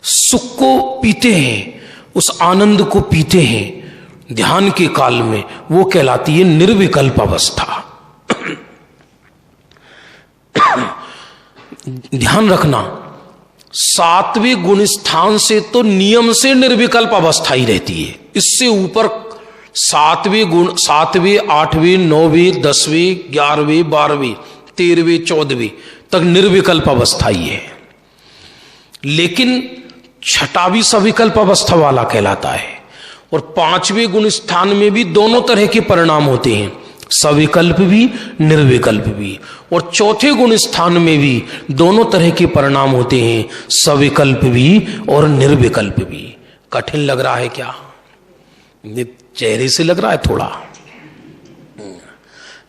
सुख को पीते हैं, उस आनंद को पीते हैं ध्यान के काल में, वो कहलाती है निर्विकल्प अवस्था। ध्यान रखना, 7वें गुण स्थान से तो नियम से निर्विकल्प अवस्था ही रहती है। इससे ऊपर 7वें गुण, 7वें, 8वें, 9वें, 10वें, 11वें, 12वें, 13वें, 14वें तक निर्विकल्प अवस्था ही है। लेकिन छठा भी सविकल्प अवस्था वाला कहलाता है। और 5वें गुण स्थान में भी दोनों तरह के परिणाम होते हैं, सविकल्प भी निर्विकल्प भी। और चौथे गुण स्थान में भी दोनों तरह के परिणाम होते हैं, सविकल्प भी और निर्विकल्प भी। कठिन लग रहा है क्या? चेहरे से लग रहा है थोड़ा।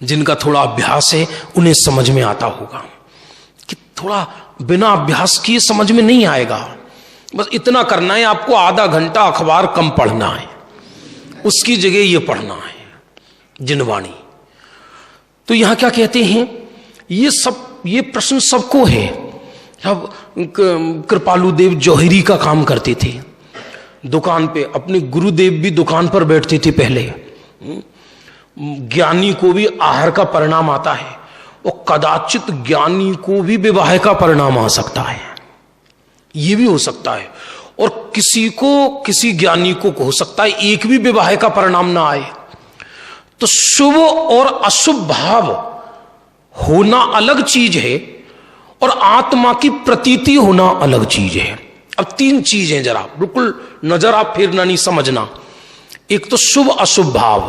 जिनका थोड़ा अभ्यास है उन्हें समझ में आता होगा कि थोड़ा बिना अभ्यास किए समझ में नहीं आएगा। बस इतना करना है आपको, आधा घंटा अखबार कम पढ़ना है, उसकी जगह ये पढ़ना है जिनवाणी। तो यहां क्या कहते हैं, ये प्रश्न सबको है। अब कृपालु देव जौहरी का काम करते थे दुकान पे, अपने गुरुदेव भी दुकान पर बैठते थे पहले। ज्ञानी को भी आहार का परिणाम आता है और कदाचित ज्ञानी को भी विवाह का परिणाम आ सकता है, ये भी हो सकता है। और किसी ज्ञानी को हो सकता है एक भी विवाह का परिणाम ना आए। तो शुभ और अशुभ भाव होना अलग चीज है और आत्मा की प्रतीति होना अलग चीज है। अब तीन चीजें जरा बिल्कुल नजर आप फेरना नहीं, समझना। एक तो शुभ अशुभ भाव,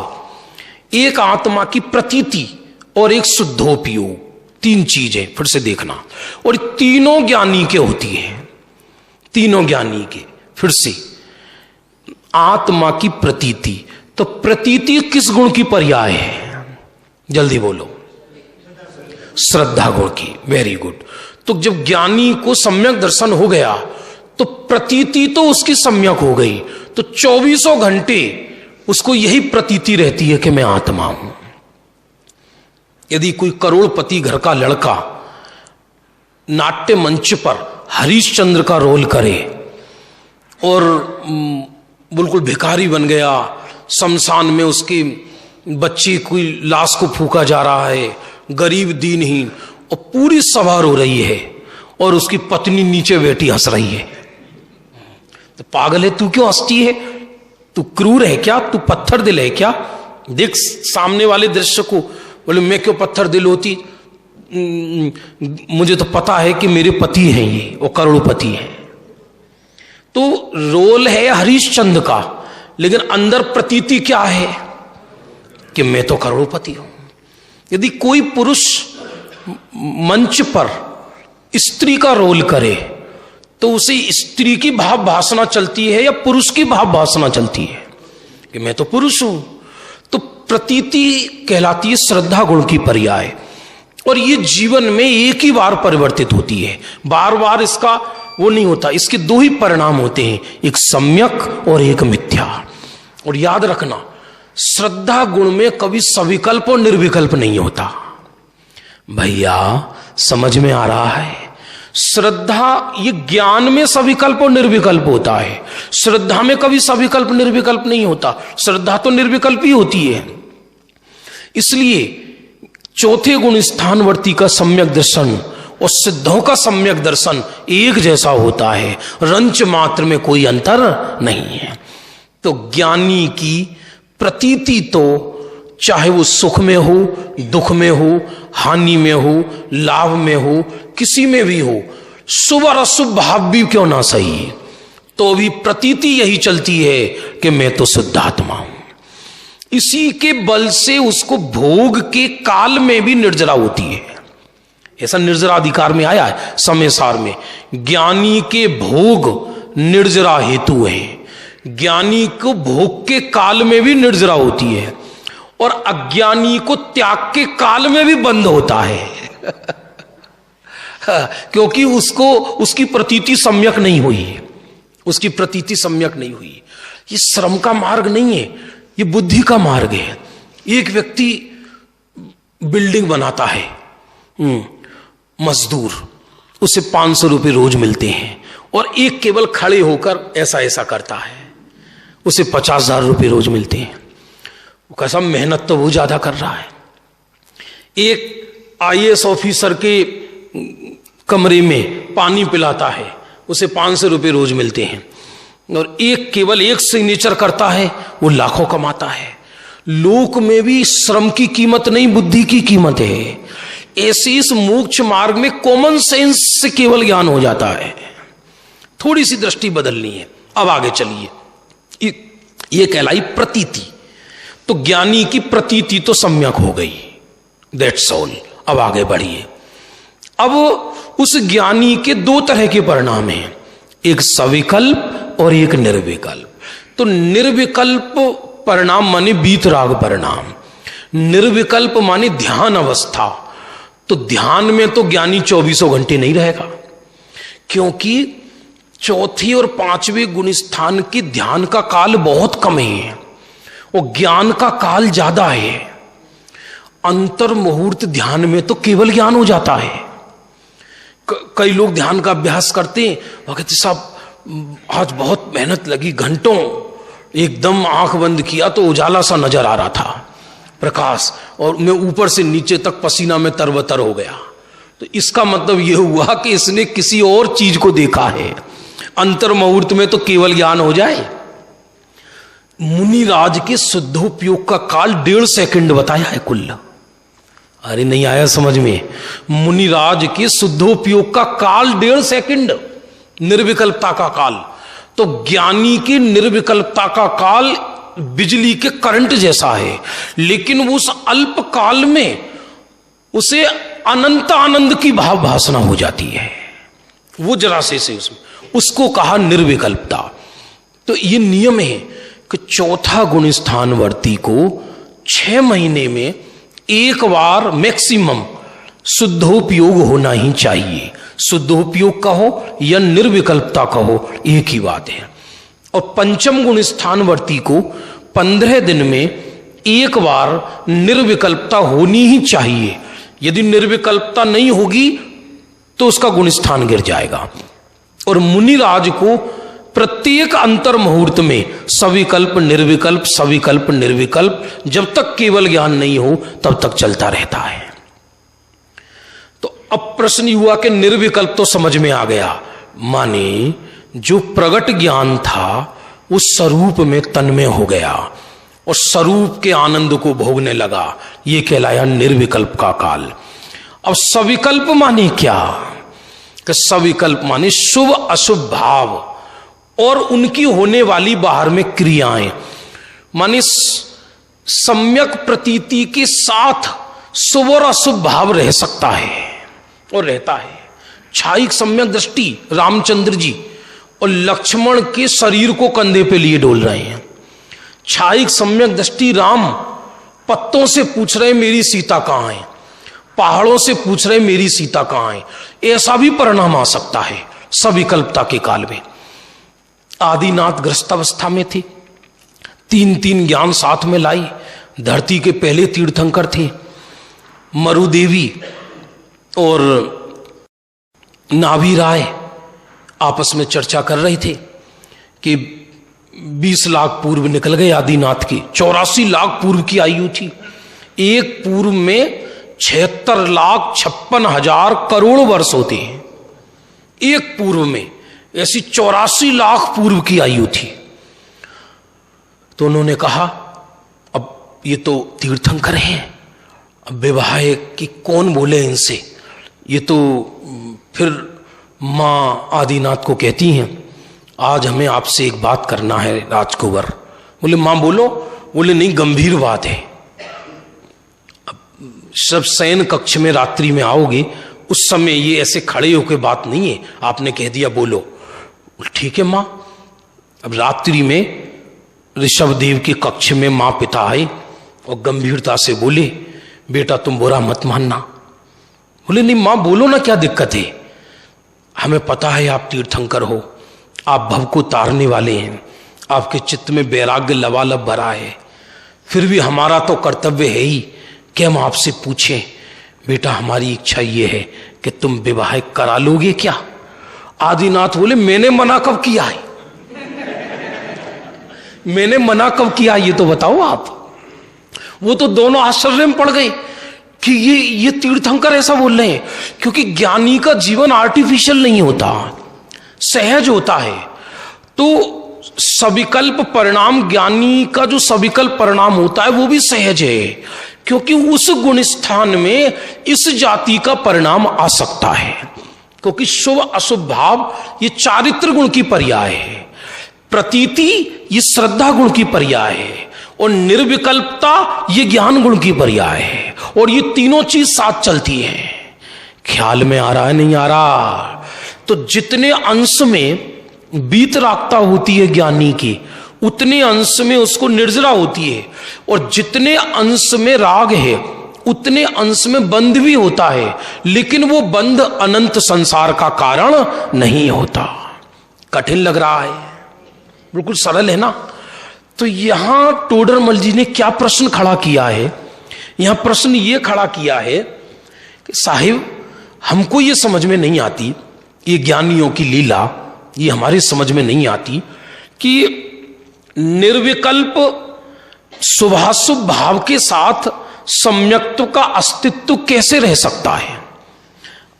एक आत्मा की प्रतीति और एक शुद्धोपयोग। तीन चीजें फिर से देखना, और तीनों ज्ञानी के होती हैं, तीनों ज्ञानी के। फिर से आत्मा की प्रतीति, तो प्रतीति किस गुण की पर्याय है? जल्दी बोलो। श्रद्धा गुण की। Very good. तो जब ज्ञानी को सम्यक दर्शन हो गया तो प्रतीति तो उसकी सम्यक हो गई, तो 24 घंटे उसको यही प्रतीति रहती है कि मैं आत्मा हूं। यदि कोई करोड़पति घर का लड़का नाट्य मंच पर हरिश्चंद्र का रोल करे और बिल्कुल भिखारी बन गया, शमशान में उसकी बच्ची कोई लाश को फूका जा रहा है, गरीब दीनहीन, और पूरी सभा रो रही है और उसकी पत्नी नीचे बैठी हंस रही है, तो पागल है तू, क्यों हंसती है? तू क्रूर है क्या? तू पत्थर दिल है क्या? देख सामने वाले दृश्य को। बोले मैं क्यों पत्थर दिल होती, मुझे तो पता है कि मेरे पति हैं ये, वो करोड़पति हैं। तो रोल है हरिश्चंद्र का, लेकिन अंदर प्रतीति क्या है कि मैं तो करोड़पति हूं। यदि कोई पुरुष मंच पर स्त्री का रोल करे तो उसे स्त्री की भाव भासना चलती है या पुरुष की भाव भासना चलती है कि मैं तो पुरुष हूं। तो प्रतीति कहलाती है श्रद्धा गुण की पर्याय, और ये जीवन में एक ही बार परिवर्तित होती है, बार बार इसका वो नहीं होता। इसके दो ही परिणाम होते हैं, एक सम्यक और एक मिथ्या। और याद रखना, श्रद्धा गुण में कभी सविकल्प और निर्विकल्प नहीं होता। भैया समझ में आ रहा है? श्रद्धा, ये ज्ञान में सविकल्प और निर्विकल्प होता है, श्रद्धा में कभी सविकल्प निर्विकल्प नहीं होता। श्रद्धा तो निर्विकल्प ही होती है। इसलिए चौथे गुण स्थानवर्ती का सम्यक दर्शन और सिद्धों का सम्यक दर्शन एक जैसा होता है, रंच मात्र में कोई अंतर नहीं है। तो ज्ञानी की प्रतीति तो चाहे वो सुख में हो, दुख में हो, हानि में हो, लाभ में हो, किसी में भी हो, शुभ और अशुभ भाव भी क्यों ना सही, तो भी प्रतीति यही चलती है कि मैं तो शुद्धात्मा हूं। इसी के बल से उसको भोग के काल में भी निर्जरा होती है। ऐसा निर्जरा अधिकार में आया है समय सार में, ज्ञानी के भोग निर्जरा हेतु है। ज्ञानी को भोग के काल में भी निर्जरा होती है और अज्ञानी को त्याग के काल में भी बंद होता है क्योंकि उसको उसकी प्रतीति सम्यक नहीं हुई है, उसकी प्रतीति सम्यक नहीं हुई। ये श्रम का मार्ग नहीं है, ये बुद्धि का मार्ग है। एक व्यक्ति बिल्डिंग बनाता है, मजदूर, उसे 500 रुपये रोज मिलते हैं, और एक केवल खड़े होकर ऐसा ऐसा करता है, उसे 50,000 रुपये रोज मिलते हैं। वो कैसा मेहनत तो वो ज्यादा कर रहा है। एक IAS ऑफिसर के कमरे में पानी पिलाता है, उसे 500 रुपये रोज मिलते हैं, और एक केवल एक सिग्नेचर करता है, वो लाखों कमाता है। लोक में भी श्रम की कीमत नहीं, बुद्धि की कीमत है। ऐसे इस मोक्ष मार्ग में कॉमन सेंस से केवल ज्ञान हो जाता है, थोड़ी सी दृष्टि बदलनी है। अब आगे चलिए, ये कहलाई प्रतीति। तो ज्ञानी की प्रतीति तो सम्यक हो गई, दैट्स ऑल। अब आगे बढ़िए। अब उस ज्ञानी के दो तरह के परिणाम हैं, एक सविकल्प और एक निर्विकल्प। तो निर्विकल्प परिणाम माने बीतराग परिणाम, निर्विकल्प माने ध्यान अवस्था। तो ध्यान में तो ज्ञानी 24 घंटे नहीं रहेगा, क्योंकि चौथी और पांचवें गुण स्थान के ध्यान का काल बहुत कम है और ज्ञान का काल ज्यादा है। अंतर मुहूर्त ध्यान में तो केवल ज्ञान हो जाता है। कई लोग ध्यान का अभ्यास करते हैं, वो कहते साहब आज बहुत मेहनत लगी, घंटों, एकदम आंख बंद किया तो उजाला सा नजर आ रहा था, प्रकाश, और मैं ऊपर से नीचे तक पसीना में तरबतर हो गया। तो इसका मतलब यह हुआ कि इसने किसी और चीज को देखा है। अंतर मुहूर्त में तो केवल ज्ञान हो जाए। मुनिराज के शुद्धोपयोग का काल 1.5 सेकंड बताया है कुल। अरे नहीं आया समझ में? मुनिराज के शुद्धोपयोग का काल 1.5 सेकंड, निर्विकल्पता का काल। तो ज्ञानी की निर्विकल्पता का काल बिजली के करंट जैसा है, लेकिन उस अल्प काल में उसे अनंत आनंद की भाव भासना हो जाती है। वो जरा से उसमें, उसको कहा निर्विकल्पता। तो ये नियम है कि चौथा गुण स्थानवर्ती को 6 महीने में एक बार मैक्सिमम शुद्धोपयोग होना ही चाहिए। शुद्धोपयोग का हो या निर्विकल्पता का हो, एक ही बात है। और पंचम गुण स्थानवर्ती को 15 दिन में एक बार निर्विकल्पता होनी ही चाहिए। यदि निर्विकल्पता नहीं होगी तो उसका गुण स्थान गिर जाएगा। और मुनिराज को प्रत्येक अंतर मुहूर्त में सविकल्प निर्विकल्प, सविकल्प निर्विकल्प, जब तक केवल ज्ञान नहीं हो तब तक चलता रहता है। तो अब प्रश्न हुआ कि निर्विकल्प तो समझ में आ गया, माने जो प्रगट ज्ञान था उस स्वरूप में तन्मय हो गया और स्वरूप के आनंद को भोगने लगा, ये कहलाया निर्विकल्प का काल। अब सविकल्प माने क्या? कि सविकल्प माने शुभ अशुभ भाव और उनकी होने वाली बाहर में क्रियाएं, माने सम्यक प्रतीति के साथ शुभ और अशुभ भाव रह सकता है और रहता है। छायिक सम्यक दृष्टि रामचंद्र जी और लक्ष्मण के शरीर को कंधे पे लिए डोल रहे हैं। छायिक सम्यक दृष्टि राम पत्तों से पूछ रहे मेरी सीता कहां है, पहाड़ों से पूछ रहे मेरी सीता कहां है। ऐसा भी परिणाम आ सकता है सविकल्पता के काल में। आदिनाथ ग्रस्त अवस्था में थे, 3 ज्ञान साथ में लाई। धरती के पहले तीर्थंकर थे। मरुदेवी और नाभि राय आपस में चर्चा कर रहे थे कि 20 लाख पूर्व निकल गए आदिनाथ की, 84 लाख पूर्व की आयु थी। एक पूर्व में 76,56,000 करोड़ वर्ष होते हैं। एक पूर्व में ऐसी 84 लाख पूर्व की आयु थी। तो उन्होंने कहा अब ये तो तीर्थंकर हैं, अब विवाह की कौन बोले इनसे। ये तो फिर मां आदिनाथ को कहती हैं आज हमें आपसे एक बात करना है राजकुंवर। बोले मां बोलो। बोले नहीं, गंभीर बात है। सब शयन कक्ष में रात्रि में आओगे उस समय ये ऐसे खड़े होकर बात नहीं है, आपने कह दिया बोलो। ठीक है मां। अब रात्रि में ऋषभदेव के कक्ष में मां पिता आए और गंभीरता से बोले बेटा तुम बुरा मत मानना। बोले नहीं मां बोलो ना, क्या दिक्कत है। हमें पता है आप तीर्थंकर हो, आप भव को तारने वाले हैं, आपके चित्त में वैराग्य लबालब भरा है, फिर भी हमारा तो कर्तव्य है ही कि हम आपसे पूछें बेटा हमारी इच्छा ये है कि तुम विवाह करा लोगे क्या। आदिनाथ बोले मैंने मना कब किया है, मैंने मना कब किया ये तो बताओ आप। वो तो दोनों आश्चर्य में पड़ गए कि ये तीर्थंकर ऐसा बोल रहे हैं, क्योंकि ज्ञानी का जीवन आर्टिफिशियल नहीं होता, सहज होता है। तो सविकल्प परिणाम, ज्ञानी का जो सविकल्प परिणाम होता है वो भी सहज है, क्योंकि उस गुण स्थान में इस जाति का परिणाम आ सकता है। क्योंकि शुभ अशुभ भाव ये चारित्र गुण की पर्याय है, प्रतीति ये श्रद्धा गुण की पर्याय है, और निर्विकल्पता ये ज्ञान गुण की पर्याय है। और ये तीनों चीज साथ चलती है। ख्याल में आ रहा है नहीं आ रहा? तो जितने अंश में बीतरागता होती है ज्ञानी की, उतने अंश में उसको निर्जरा होती है, और जितने अंश में राग है उतने अंश में बंध भी होता है, लेकिन वो बंध अनंत संसार का कारण नहीं होता। कठिन लग रहा है, बिल्कुल सरल है ना। तो यहां टोडरमल जी ने क्या प्रश्न खड़ा किया है? यहां प्रश्न ये खड़ा किया है कि साहिब हमको ये समझ में नहीं आती, ये ज्ञानियों की लीला ये हमारी समझ में नहीं आती कि निर्विकल्प शुभाशुभ भाव के साथ सम्यक्त्व का अस्तित्व कैसे रह सकता है।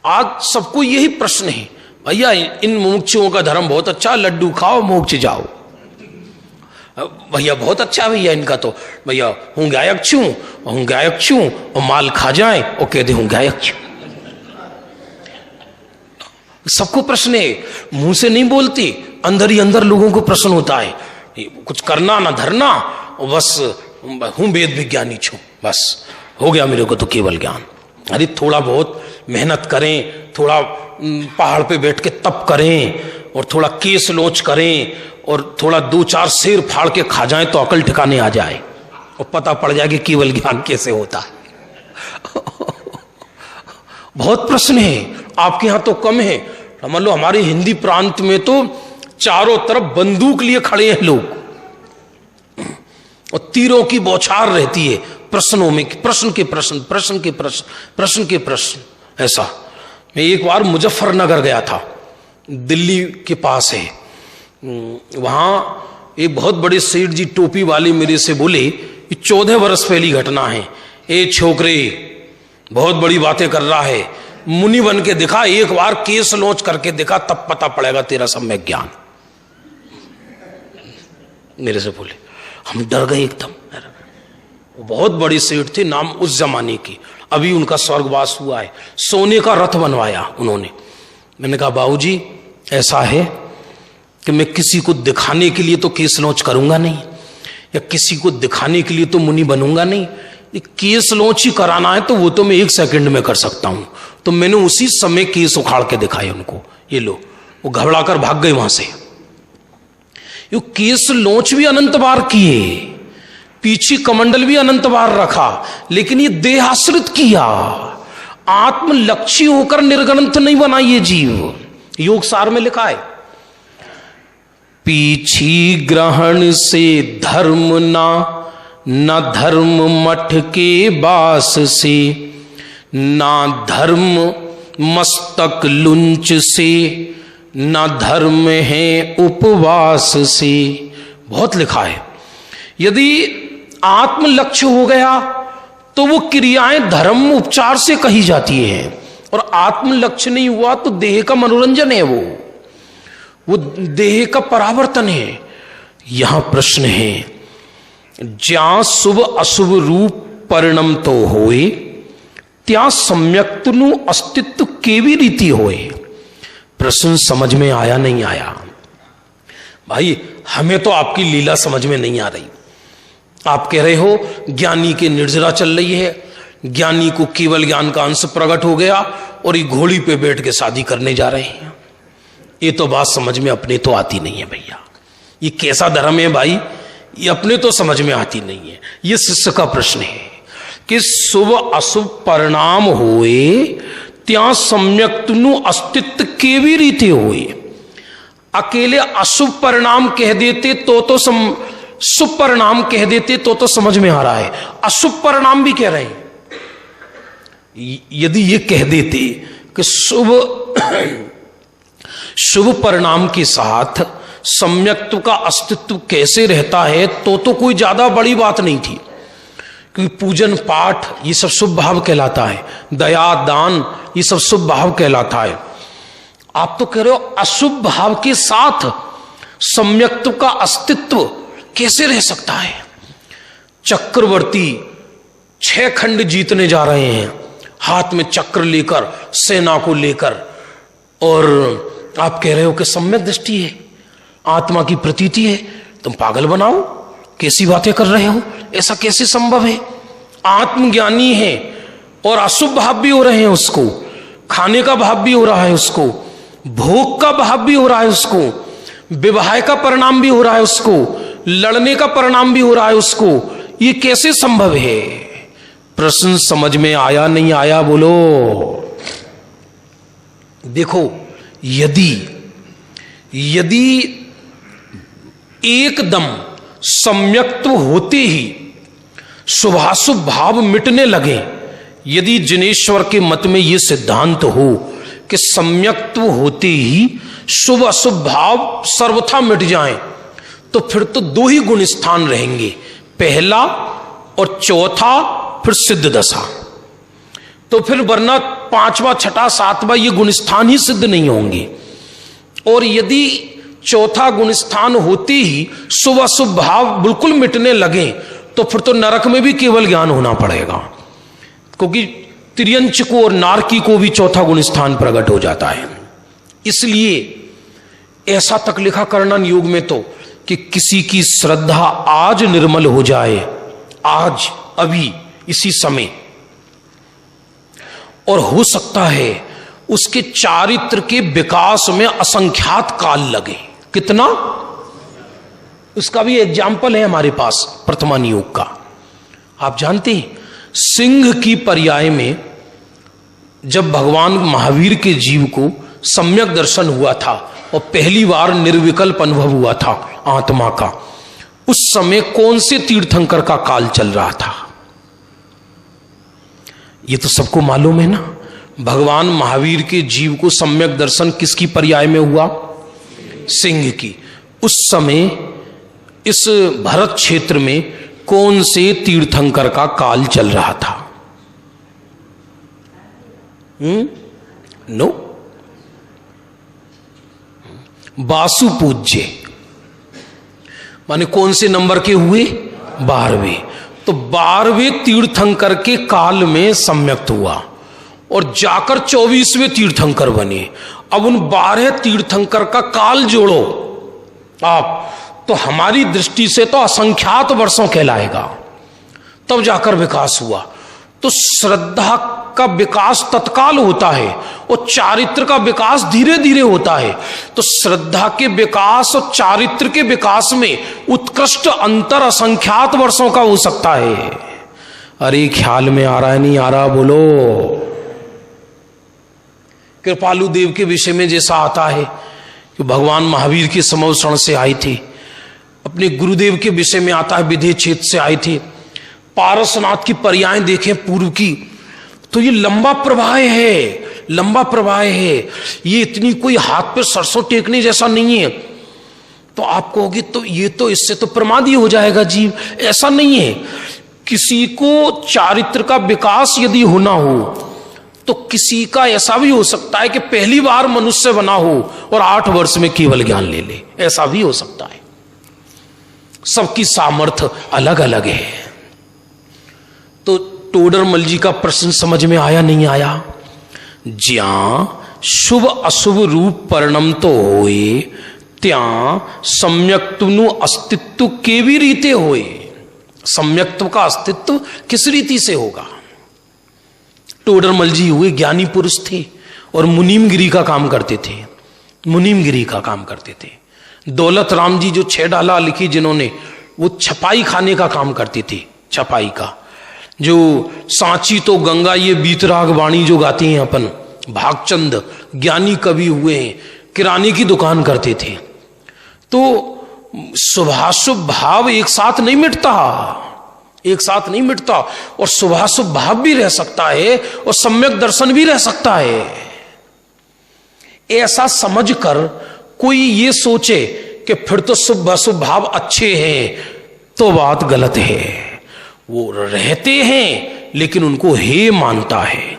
आज सबको यही प्रश्न है, भैया इन मुमुक्षुओं का धर्म बहुत अच्छा, लड्डू खाओ मोक्ष जाओ। भैया बहुत अच्छा भैया इनका तो, भैया हूं गायक छू और माल खा जाए और कह दे हूं गायक छू। सबको प्रश्न है, मुंह से नहीं बोलती, अंदर ही अंदर लोगों को प्रश्न होता है, कुछ करना ना धरना, बस हूं वेद विज्ञानी छू, बस हो गया मेरे को तो केवल ज्ञान। अरे थोड़ा बहुत मेहनत करें, थोड़ा पहाड़ पे बैठ के तप करें और थोड़ा केस लोच करें और थोड़ा 2-4 शेर फाड़ के खा जाएं तो अकल ठिकाने आ जाए और पता पड़ जाए कि केवल ज्ञान कैसे होता है। बहुत प्रश्न है, आपके यहां तो कम है। मान लो हमारे हिंदी प्रांत में तो चारों तरफ बंदूक लिए खड़े हैं लोग और तीरों की बौछार रहती है प्रश्नों में, प्रश्न के प्रश्न। ऐसा मैं एक बार मुजफ्फरनगर गया था, दिल्ली के पास है, वहां एक बहुत बड़े सेठ जी टोपी वाले मेरे से बोले, ये 14 वर्ष पहली घटना है, ए छोकरे बहुत बड़ी बातें कर रहा है, मुनि बन के दिखा, एक बार केस लॉन्च करके दिखा, तब पता पड़ेगा तेरा सम्यक ज्ञान। मेरे से बोले, हम डर गए एकदम। बहुत बड़ी सेठ थी, नाम उस जमाने की, अभी उनका स्वर्गवास हुआ है, सोने का रथ बनवाया उन्होंने। मैंने कहा बाबूजी ऐसा है कि मैं किसी को दिखाने के लिए तो केस लॉन्च करूंगा नहीं, या किसी को दिखाने के लिए तो मुनि बनूंगा नहीं, केस लॉन्च ही कराना है तो वो तो मैं 1 सेकंड में कर सकता हूं। तो मैंने उसी समय केस उखाड़ के दिखाए उनको, ये लो, वो घबरा कर भाग गए वहां से। ये केस लॉन्च भी अनंत बार किए, पीछे कमंडल भी अनंत बार रखा, लेकिन ये देहाश्रित किया, आत्मलक्षी होकर निर्ग्रंथ नहीं बना ये जीव। योग सार में लिखा है, पीछी ग्रहण से धर्म न धर्म मठ के बास से, ना धर्म मस्तक लुंच से, ना धर्म है उपवास से। बहुत लिखा है, यदि आत्म लक्ष्य हो गया तो वो क्रियाएं धर्म उपचार से कही जाती हैं, और आत्म लक्ष्य नहीं हुआ तो देह का मनोरंजन है, वो देह का परावर्तन है। यहां प्रश्न है, ज्या शुभ अशुभ रूप परिणम तो होए, त्या सम्यक्तनु अस्तित्व केवी रीति होए। प्रश्न समझ में आया नहीं आया? भाई हमें तो आपकी लीला समझ में नहीं आ रही। आप कह रहे हो ज्ञानी के निर्जरा चल रही है, ज्ञानी को केवल ज्ञान का अंश प्रकट हो गया और ये घोड़ी पे बैठ के शादी करने जा रहे हैं। ये तो बात समझ में अपने तो आती नहीं है भैया, ये कैसा धर्म है भाई, ये अपने तो समझ में आती नहीं है। ये शिष्य का प्रश्न है कि शुभ अशुभ परिणाम होए, त्या सम्यक्तनु अस्तित्व केवी रीति होए। अकेले अशुभ परिणाम कह देते तो शुभ परिणाम कह देते तो समझ में आ रहा है, अशुभ परिणाम भी कह रहे हैं। यदि ये कह देते कि शुभ परिणाम के साथ सम्यक्त्व का अस्तित्व कैसे रहता है तो कोई ज्यादा बड़ी बात नहीं थी, क्योंकि पूजन पाठ ये सब शुभ भाव कहलाता है, दया दान ये सब शुभ भाव कहलाता है। आप तो कह रहे हो अशुभ भाव के साथ सम्यक्त्व का अस्तित्व कैसे रह सकता है। चक्रवर्ती 6 खंड जीतने जा रहे हैं, हाथ में चक्र लेकर, सेना को लेकर, और आप कह रहे हो कि सम्यक दृष्टि है, आत्मा की प्रतीति है। तुम पागल बनाओ, कैसी बातें कर रहे हो, ऐसा कैसे संभव है? आत्मज्ञानी है और अशुभ भाव भी हो रहे हैं उसको, खाने का भाव भी हो रहा है उसको, भोग का भाव भी हो रहा है उसको, विवाह का परिणाम भी हो रहा है उसको, लड़ने का परिणाम भी हो रहा है उसको। ये कैसे संभव है? प्रश्न समझ में आया नहीं आया? बोलो। देखो, यदि एकदम सम्यक्त्व होते ही शुभाशुभ भाव मिटने लगे, यदि जिनेश्वर के मत में यह सिद्धांत हो कि सम्यक्त्व होते ही शुभ अशुभ भाव सर्वथा मिट जाएं, तो फिर तो 2 ही गुण स्थान रहेंगे, पहला और चौथा, फिर सिद्ध दशा। तो फिर वरना 5वां 6वां 7वां ये गुण स्थान ही सिद्ध नहीं होंगे। और यदि चौथा गुण स्थान होते ही शुभ अशुभ भाव बिल्कुल मिटने लगे तो फिर तो नरक में भी केवल ज्ञान होना पड़ेगा, क्योंकि त्रियंच को और नारकी को भी चौथा गुण स्थान प्रकट हो जाता है। इसलिए ऐसा तक लिखा कर्णन योग में तो कि किसी की श्रद्धा आज निर्मल हो जाए, आज अभी इसी समय, और हो सकता है उसके चारित्र के विकास में असंख्यात काल लगे। कितना? उसका भी एग्जाम्पल है हमारे पास वर्तमान योग का। आप जानते हैं सिंह की पर्याय में जब भगवान महावीर के जीव को सम्यक दर्शन हुआ था और पहली बार निर्विकल्प अनुभव हुआ था आत्मा का, उस समय कौन से तीर्थंकर का काल चल रहा था? ये तो सबको मालूम है ना। भगवान महावीर के जीव को सम्यक दर्शन किसकी पर्याय में हुआ? सिंह की। उस समय इस भरत क्षेत्र में कौन से तीर्थंकर का काल चल रहा था? नो, वासु पूज्य। माने कौन से नंबर के हुए? 12वें। तो 12वें तीर्थंकर के काल में सम्यक्त हुआ और जाकर 24वें तीर्थंकर बने। अब उन 12 तीर्थंकर का काल जोड़ो आप, तो हमारी दृष्टि से तो असंख्यात वर्षों कहलाएगा, तब जाकर विकास हुआ। तो श्रद्धा का विकास तत्काल होता है और चारित्र का विकास धीरे धीरे होता है। तो श्रद्धा के विकास और चारित्र के विकास में उत्कृष्ट अंतर असंख्यात वर्षों का हो सकता है। अरे ख्याल में आ रहा है? नहीं आ रहा? बोलो। कृपालु देव के विषय में जैसा आता है कि भगवान महावीर के समवसरण से आए थे, अपने गुरुदेव के विषय में आता है विधेय क्षेत्र से आए थे। पारसनाथ की पर्यायें देखें पूर्व की, तो ये लंबा प्रवाह है, लंबा प्रवाह है। ये इतनी कोई हाथ पे सरसों टेकने जैसा नहीं है। तो आप कहोगे तो ये तो इससे तो प्रमादी हो जाएगा जीव। ऐसा नहीं है। किसी को चारित्र का विकास यदि होना हो तो किसी का ऐसा भी हो सकता है कि पहली बार मनुष्य बना हो और 8 वर्ष में केवल ज्ञान ले ले, ऐसा भी हो सकता है। सबकी सामर्थ्य अलग अलग है। तो टोडरमल जी का प्रश्न समझ में आया? नहीं आया? ज्यां शुभ अशुभ रूप परिणम तो होए त्यां सम्यक्त्व नु अस्तित्व केवी रीते होए। सम्यक्त्व का अस्तित्व किस रीति से होगा? टोडरमल जी हुए ज्ञानी पुरुष थे और मुनीमगिरी का काम करते थे, मुनीमगिरी का काम करते थे। दौलत राम जी जो 6 डाला लिखी जिन्होंने, वो छपाई खाने का काम करते थे, छपाई का। जो सांची तो गंगा ये बीतराग वाणी जो गाते हैं अपन, भागचंद ज्ञानी कवि हुए हैं, किराने की दुकान करते थे। तो शुभाशुभ भाव एक साथ नहीं मिटता, एक साथ नहीं मिटता। और शुभाशुभ भाव भी रह सकता है और सम्यक दर्शन भी रह सकता है। ऐसा समझकर कोई ये सोचे कि फिर तो शुभ अशुभ भाव अच्छे हैं, तो बात गलत है। वो रहते हैं लेकिन उनको हे मानता है,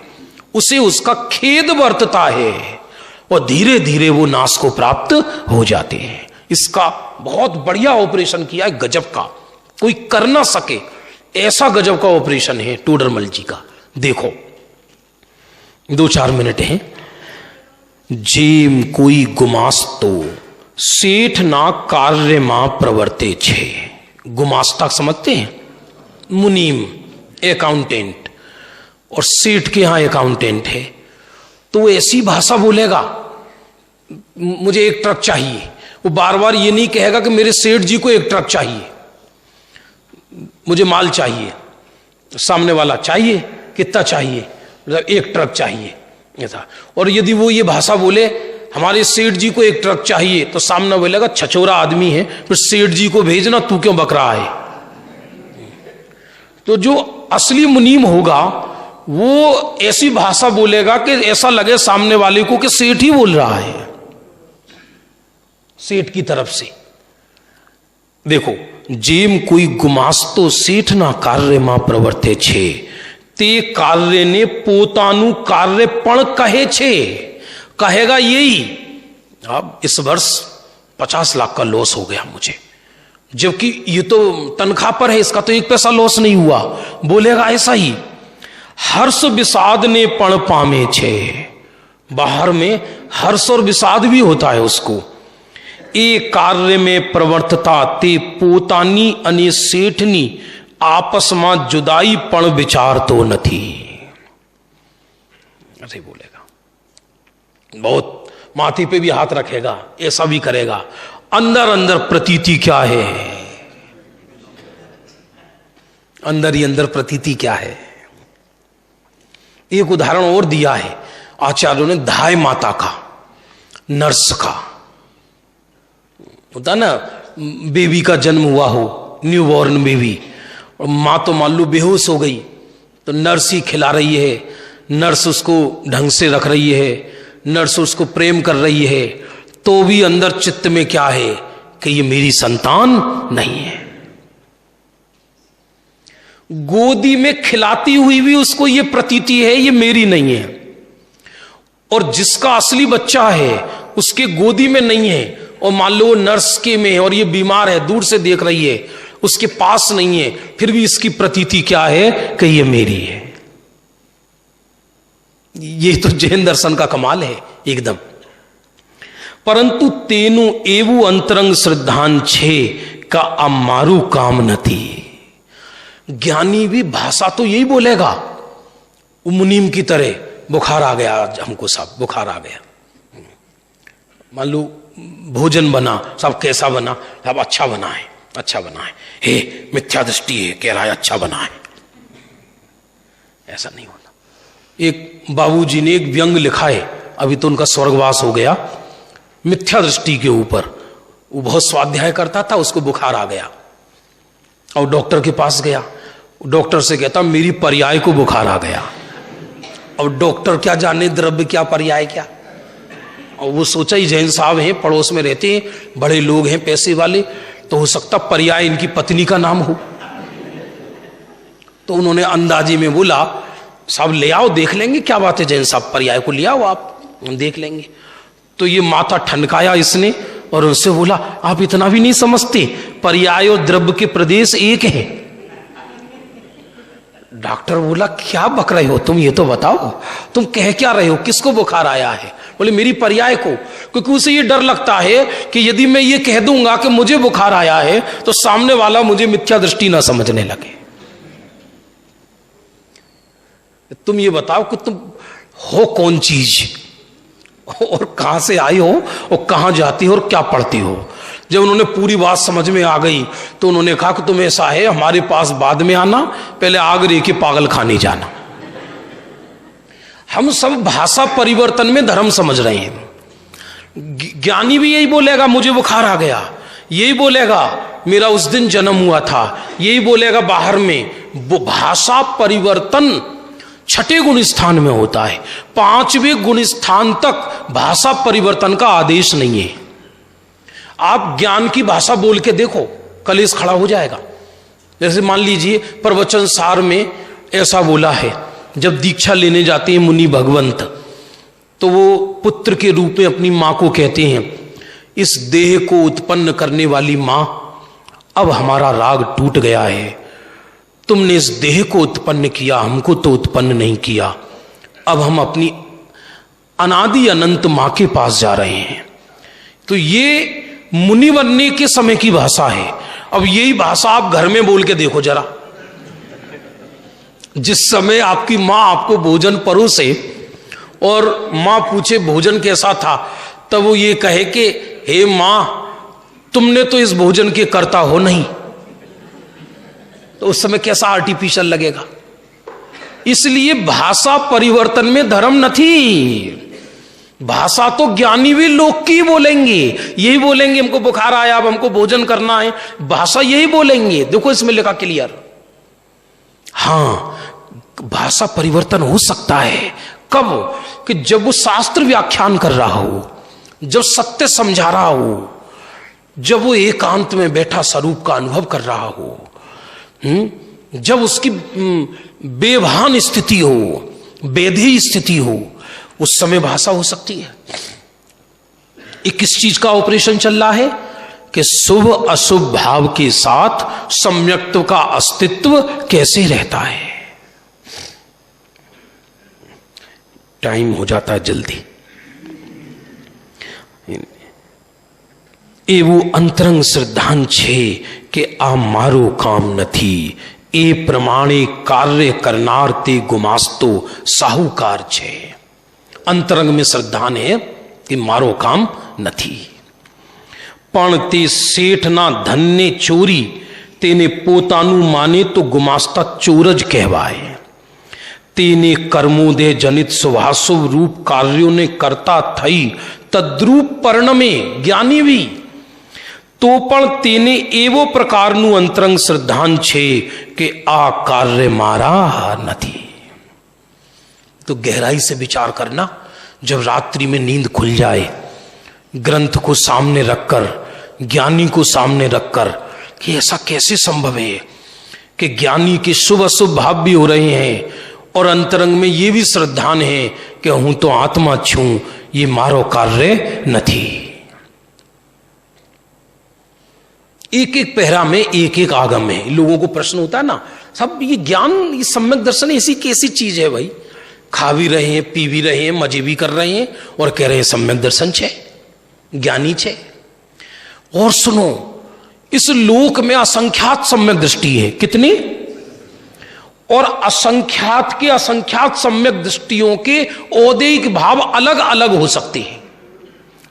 उसे उसका खेद बरतता है और धीरे धीरे वो नाश को प्राप्त हो जाते हैं। इसका बहुत बढ़िया ऑपरेशन किया है, गजब का, कोई कर ना सके ऐसा गजब का ऑपरेशन है टोडरमल जी का। देखो 2-4 मिनट हैं। जेम कोई गुमास्तो सेठ ना कार्य मां प्रवर्ते छे। गुमास्ता समझते हैं? मुनीम, अकाउंटेंट, और सेठ के यहां अकाउंटेंट है, तो वो ऐसी भाषा बोलेगा, मुझे 1 ट्रक चाहिए। वो बार बार ये नहीं कहेगा कि मेरे सेठ जी को 1 ट्रक चाहिए, मुझे माल चाहिए। सामने वाला चाहिए, कितना चाहिए? मतलब 1 ट्रक चाहिए ऐसा। और यदि वो ये भाषा बोले हमारे सेठ जी को 1 ट्रक चाहिए, तो सामने बोलेगा छछोरा आदमी है, फिर सेठ जी को भेजना, तू क्यों बक रहा है? तो जो असली मुनीम होगा वो ऐसी भाषा बोलेगा कि ऐसा लगे सामने वाले को कि सेठ ही बोल रहा है, सेठ की तरफ से। देखो, जेम कोई गुमास्तो सेठ ना कार्य मां प्रवर्ते छे ते कार्य ने पोतानु कार्य पण कहे छे। कहेगा यही। अब इस वर्ष 50 लाख का लॉस हो गया मुझे, जबकि ये तो तनख्वाह पर है, इसका तो 1 पैसा लॉस नहीं हुआ। बोलेगा ऐसा ही, हर्ष विषाद ने पण पामे छे, बाहर में हर्ष और विषाद भी होता है उसको। ए कार्य में प्रवर्तता ते पोतानी अने सेठनी, आपस में जुदाई पण विचार तो नहीं। ऐसे बोलेगा, बहुत माथे पे भी हाथ रखेगा, ऐसा भी करेगा। अंदर अंदर प्रतीति क्या है, अंदर ही अंदर प्रतीति क्या है। एक उदाहरण और दिया है आचार्यों ने, धाय माता का, नर्स का। होता ना, बेबी का जन्म हुआ हो, न्यू बॉर्न बेबी, और मां तो मान लो बेहोश हो गई, तो नर्स ही खिला रही है, नर्स उसको ढंग से रख रही है, नर्स उसको प्रेम कर रही है, तो भी अंदर चित्त में क्या है कि ये मेरी संतान नहीं है। गोदी में खिलाती हुई भी उसको ये प्रतीति है ये मेरी नहीं है, और जिसका असली बच्चा है उसके गोदी में नहीं है, और मान लो नर्स के में, और ये बीमार है, दूर से देख रही है, उसके पास नहीं है, फिर भी इसकी प्रतीति क्या है कि ये मेरी है। ये तो जैन दर्शन का कमाल है एकदम। परंतु तेनु एवं अंतरंग श्रद्धान छे का अमारू काम नथी। ज्ञानी भी भाषा तो यही बोलेगा, मुनीम की तरह, बुखार आ गया आज हमको, सब बुखार आ गया। मान लो भोजन बना, सब कैसा बना, सब अच्छा बना है, अच्छा बना है, हे मिथ्या दृष्टि है, कह रहा है अच्छा बना है। ऐसा नहीं होता। एक बाबूजी ने एक व्यंग लिखा है, अभी तो उनका स्वर्गवास हो गया, मिथ्या दृष्टि के ऊपर। वो बहुत स्वाध्याय करता था, उसको बुखार आ गया और डॉक्टर के पास गया। डॉक्टर से कहता मेरी पर्याय को बुखार आ गया। और डॉक्टर क्या जाने द्रव्य क्या पर्याय क्या, और वो सोचा ही जैन साहब हैं, पड़ोस में रहते हैं, बड़े लोग हैं, पैसे वाले, तो हो सकता पर्याय इनकी पत्नी का नाम हो। तो उन्होंने अंदाजे में बोला साहब ले आओ, देख लेंगे, क्या बात है जैन साहब, पर्याय को ले आओ आप, हम देख लेंगे। तो ये माथा ठनकाया इसने और उनसे बोला आप इतना भी नहीं समझते, पर्याय और द्रव्य के प्रदेश एक है। डॉक्टर बोला क्या बक रहे हो तुम, ये तो बताओ तुम कह क्या रहे हो, किसको बुखार आया है। बोले मेरी पर्याय को, क्योंकि उसे ये डर लगता है कि यदि मैं ये कह दूंगा कि मुझे बुखार आया है तो सामने वाला मुझे मिथ्या दृष्टि ना समझने लगे। तुम ये बताओ कि तुम हो कौन चीज, और कहां से आई हो, और कहां जाती हो, और क्या पढ़ती हो। जब उन्होंने पूरी बात समझ में आ गई तो उन्होंने कहा कि तुम ऐसा है, हमारे पास बाद में आना, पहले आगरे के पागल खाने जाना। हम सब भाषा परिवर्तन में धर्म समझ रहे हैं। ज्ञानी भी यही बोलेगा मुझे बुखार आ गया, यही बोलेगा मेरा उस दिन जन्म हुआ था, यही बोलेगा बाहर में। वो भाषा परिवर्तन 6ठे गुण स्थान में होता है, 5वें गुण स्थान तक भाषा परिवर्तन का आदेश नहीं है। आप ज्ञान की भाषा बोल के देखो, कलेश खड़ा हो जाएगा। जैसे मान लीजिए प्रवचन सार में ऐसा बोला है, जब दीक्षा लेने जाते हैं मुनि भगवंत, तो वो पुत्र के रूप में अपनी मां को कहते हैं इस देह को उत्पन्न करने वाली मां, अब हमारा राग टूट गया है, तुमने इस देह को उत्पन्न किया, हमको तो उत्पन्न नहीं किया, अब हम अपनी अनादि अनंत मां के पास जा रहे हैं। तो ये मुनि बनने के समय की भाषा है। अब यही भाषा आप घर में बोल के देखो जरा, जिस समय आपकी मां आपको भोजन परोसे और मां पूछे भोजन कैसा था, तब वो ये कहे कि हे मां तुमने तो इस भोजन के कर्ता हो नहीं, तो उस समय कैसा आर्टिफिशियल लगेगा। इसलिए भाषा परिवर्तन में धर्म नहीं। भाषा तो ज्ञानी भी लोग की बोलेंगे, यही बोलेंगे हमको बुखार आया, अब हमको भोजन करना है, भाषा यही बोलेंगे। देखो इसमें लिखा क्लियर। हां भाषा परिवर्तन हो सकता है कब, कि जब वो शास्त्र व्याख्यान कर रहा हो, जब सत्य समझा रहा हो, जब वो एकांत में बैठा स्वरूप का अनुभव कर रहा हो, जब उसकी बेभान स्थिति हो, बेधी स्थिति हो, उस समय भाषा हो सकती है। ये किस चीज का ऑपरेशन चल रहा है कि शुभ अशुभ भाव के साथ सम्यक्त्व का अस्तित्व कैसे रहता है। टाइम हो जाता है जल्दी। एवं अंतरंग श्रद्धान छे कि आ मारो काम नथी, ए प्रमाणे कार्य करनार ते गुमास्तो साहूकार छे। अंतरंग में श्रद्धान है कि मारो काम नथी, पण ते सेठ ना धन ने चोरी तेने पोतानु माने तो गुमास्ता चोरज कहवाए। तेने कर्मों दे जनित शुभाशुभ रूप कार्यों ने करता थई तद्रूप परिणमे ज्ञानी भी तो पण तेने एवो प्रकारनु अंतरंग श्रद्धान छे कि आ कार्य मारा नथी। तो गहराई से विचार करना, जब रात्रि में नींद खुल जाए, ग्रंथ को सामने रखकर, ज्ञानी को सामने रखकर, कि ऐसा कैसे संभव है कि ज्ञानी के शुभ अशुभ भाव भी हो रहे हैं और अंतरंग में ये भी श्रद्धान है कि हूं तो आत्मा छूं, ये मारो कार्य नथी। एक एक पहरा में एक एक आगम है। लोगों को प्रश्न होता है ना, सब ये ज्ञान, ये सम्यक दर्शन ऐसी कैसी चीज है भाई, खा भी रहे हैं, पी भी रहे हैं, मजे भी कर रहे हैं और कह रहे हैं सम्यक दर्शन छे, ज्ञानी छे। और सुनो, इस लोक में असंख्यात सम्यक दृष्टि है। कितनी? और असंख्यात के असंख्यात सम्यक दृष्टियों के औदेयिक भाव अलग अलग हो सकते हैं।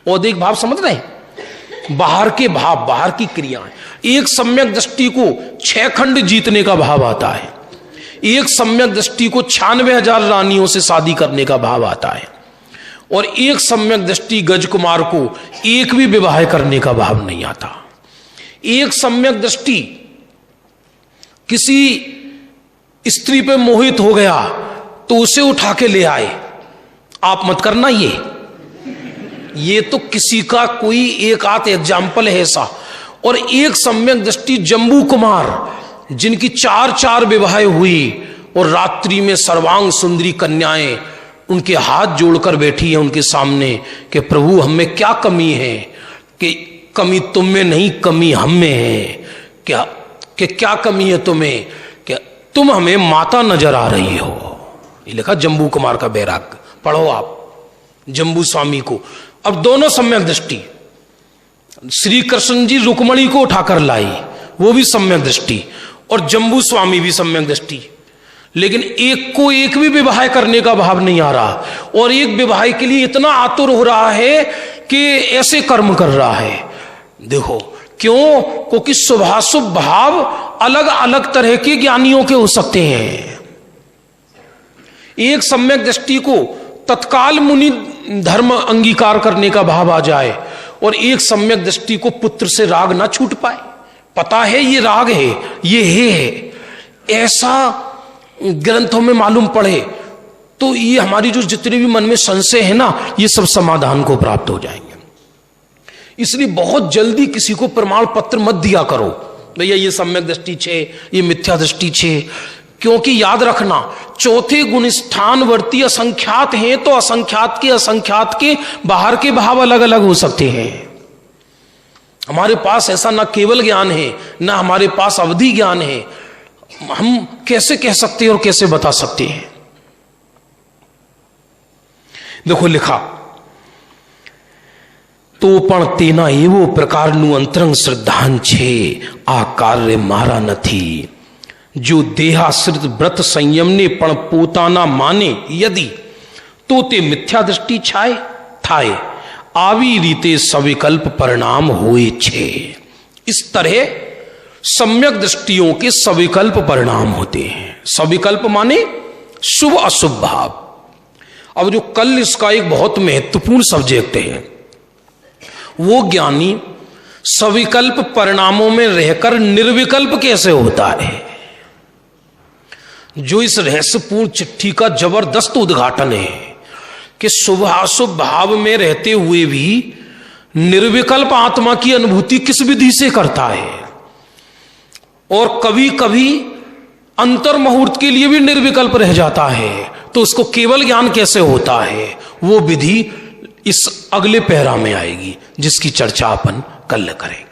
औदेयिक भाव समझ रहे हैं? बाहर के भाव, बाहर की क्रियाएं। एक सम्यक दृष्टि को 6 खंड जीतने का भाव आता है, एक सम्यक दृष्टि को 96,000 रानियों से शादी करने का भाव आता है, और एक सम्यक दृष्टि गजकुमार को एक भी विवाह करने का भाव नहीं आता। एक सम्यक दृष्टि किसी स्त्री पे मोहित हो गया तो उसे उठा के ले आए। आप मत करना, ये तो किसी का कोई एक आध एग्जाम्पल है ऐसा। और एक सम्यक दृष्टि जम्बू कुमार, जिनकी 4 विवाह हुई और रात्रि में सर्वांग सुंदरी कन्याएं उनके हाथ जोड़कर बैठी है उनके सामने कि प्रभु हमें क्या कमी है, कि कमी तुम में नहीं, कमी हम में है। क्या कि क्या कमी है तुम्हें, कि तुम हमें माता नजर आ रही हो। ये लिखा जम्बू कुमार का बैराग, पढ़ो आप जम्बू स्वामी को। अब दोनों सम्यक दृष्टि, श्री कृष्ण जी रुक्मणी को उठाकर लाई, वो भी सम्यक दृष्टि, और जम्बू स्वामी भी सम्यक दृष्टि। लेकिन एक को एक भी विवाह करने का भाव नहीं आ रहा, और एक विवाह के लिए इतना आतुर हो रहा है कि ऐसे कर्म कर रहा है। देखो क्यों? क्योंकि शुभाशुभ भाव अलग अलग तरह के ज्ञानियों के हो सकते हैं। एक सम्यक दृष्टि को तत्काल मुनि धर्म अंगीकार करने का भाव आ जाए, और एक सम्यक दृष्टि को पुत्र से राग ना छूट पाए, पता है ये राग है, ये है, ऐसा ग्रंथों में मालूम पड़े, तो ये हमारी जो जितने भी मन में संशय है ना, ये सब समाधान को प्राप्त हो जाएंगे। इसलिए बहुत जल्दी किसी को प्रमाण पत्र मत दिया करो, भैया ये सम्यक दृष्टि छे, ये मिथ्या दृष्टि छे। क्योंकि याद रखना, चौथे गुण स्थानवर्ती असंख्यात हैं, तो असंख्यात के बाहर के भाव अलग अलग हो सकते हैं। हमारे पास ऐसा ना केवल ज्ञान है, ना हमारे पास अवधि ज्ञान है। हम कैसे कह सकते हैं और कैसे बता सकते हैं? देखो लिखा, तो पण तेना एवो प्रकारनु अंतरंग श्रद्धान छे, आ कार्य मारा नथी। जो देहाश्रित व्रत संयम ने पण पोताना माने यदि, तो ते मिथ्या दृष्टि छाए थाए, आवी रीते सविकल्प परिणाम होए छे। इस तरह सम्यक दृष्टियों के सविकल्प परिणाम होते हैं। सविकल्प माने शुभ अशुभ भाव। अब जो कल इसका एक बहुत महत्वपूर्ण सब्जेक्ट है, वो ज्ञानी सविकल्प परिणामों में रहकर निर्विकल्प कैसे होता है, जो इस रहस्यपूर्ण चिट्ठी का जबरदस्त उद्घाटन है कि शुभ अशुभ भाव में रहते हुए भी निर्विकल्प आत्मा की अनुभूति किस विधि से करता है, और कभी कभी अंतर मुहूर्त के लिए भी निर्विकल्प रह जाता है, तो उसको केवल ज्ञान कैसे होता है, वो विधि इस अगले पैरा में आएगी, जिसकी चर्चा अपन कल करेंगे।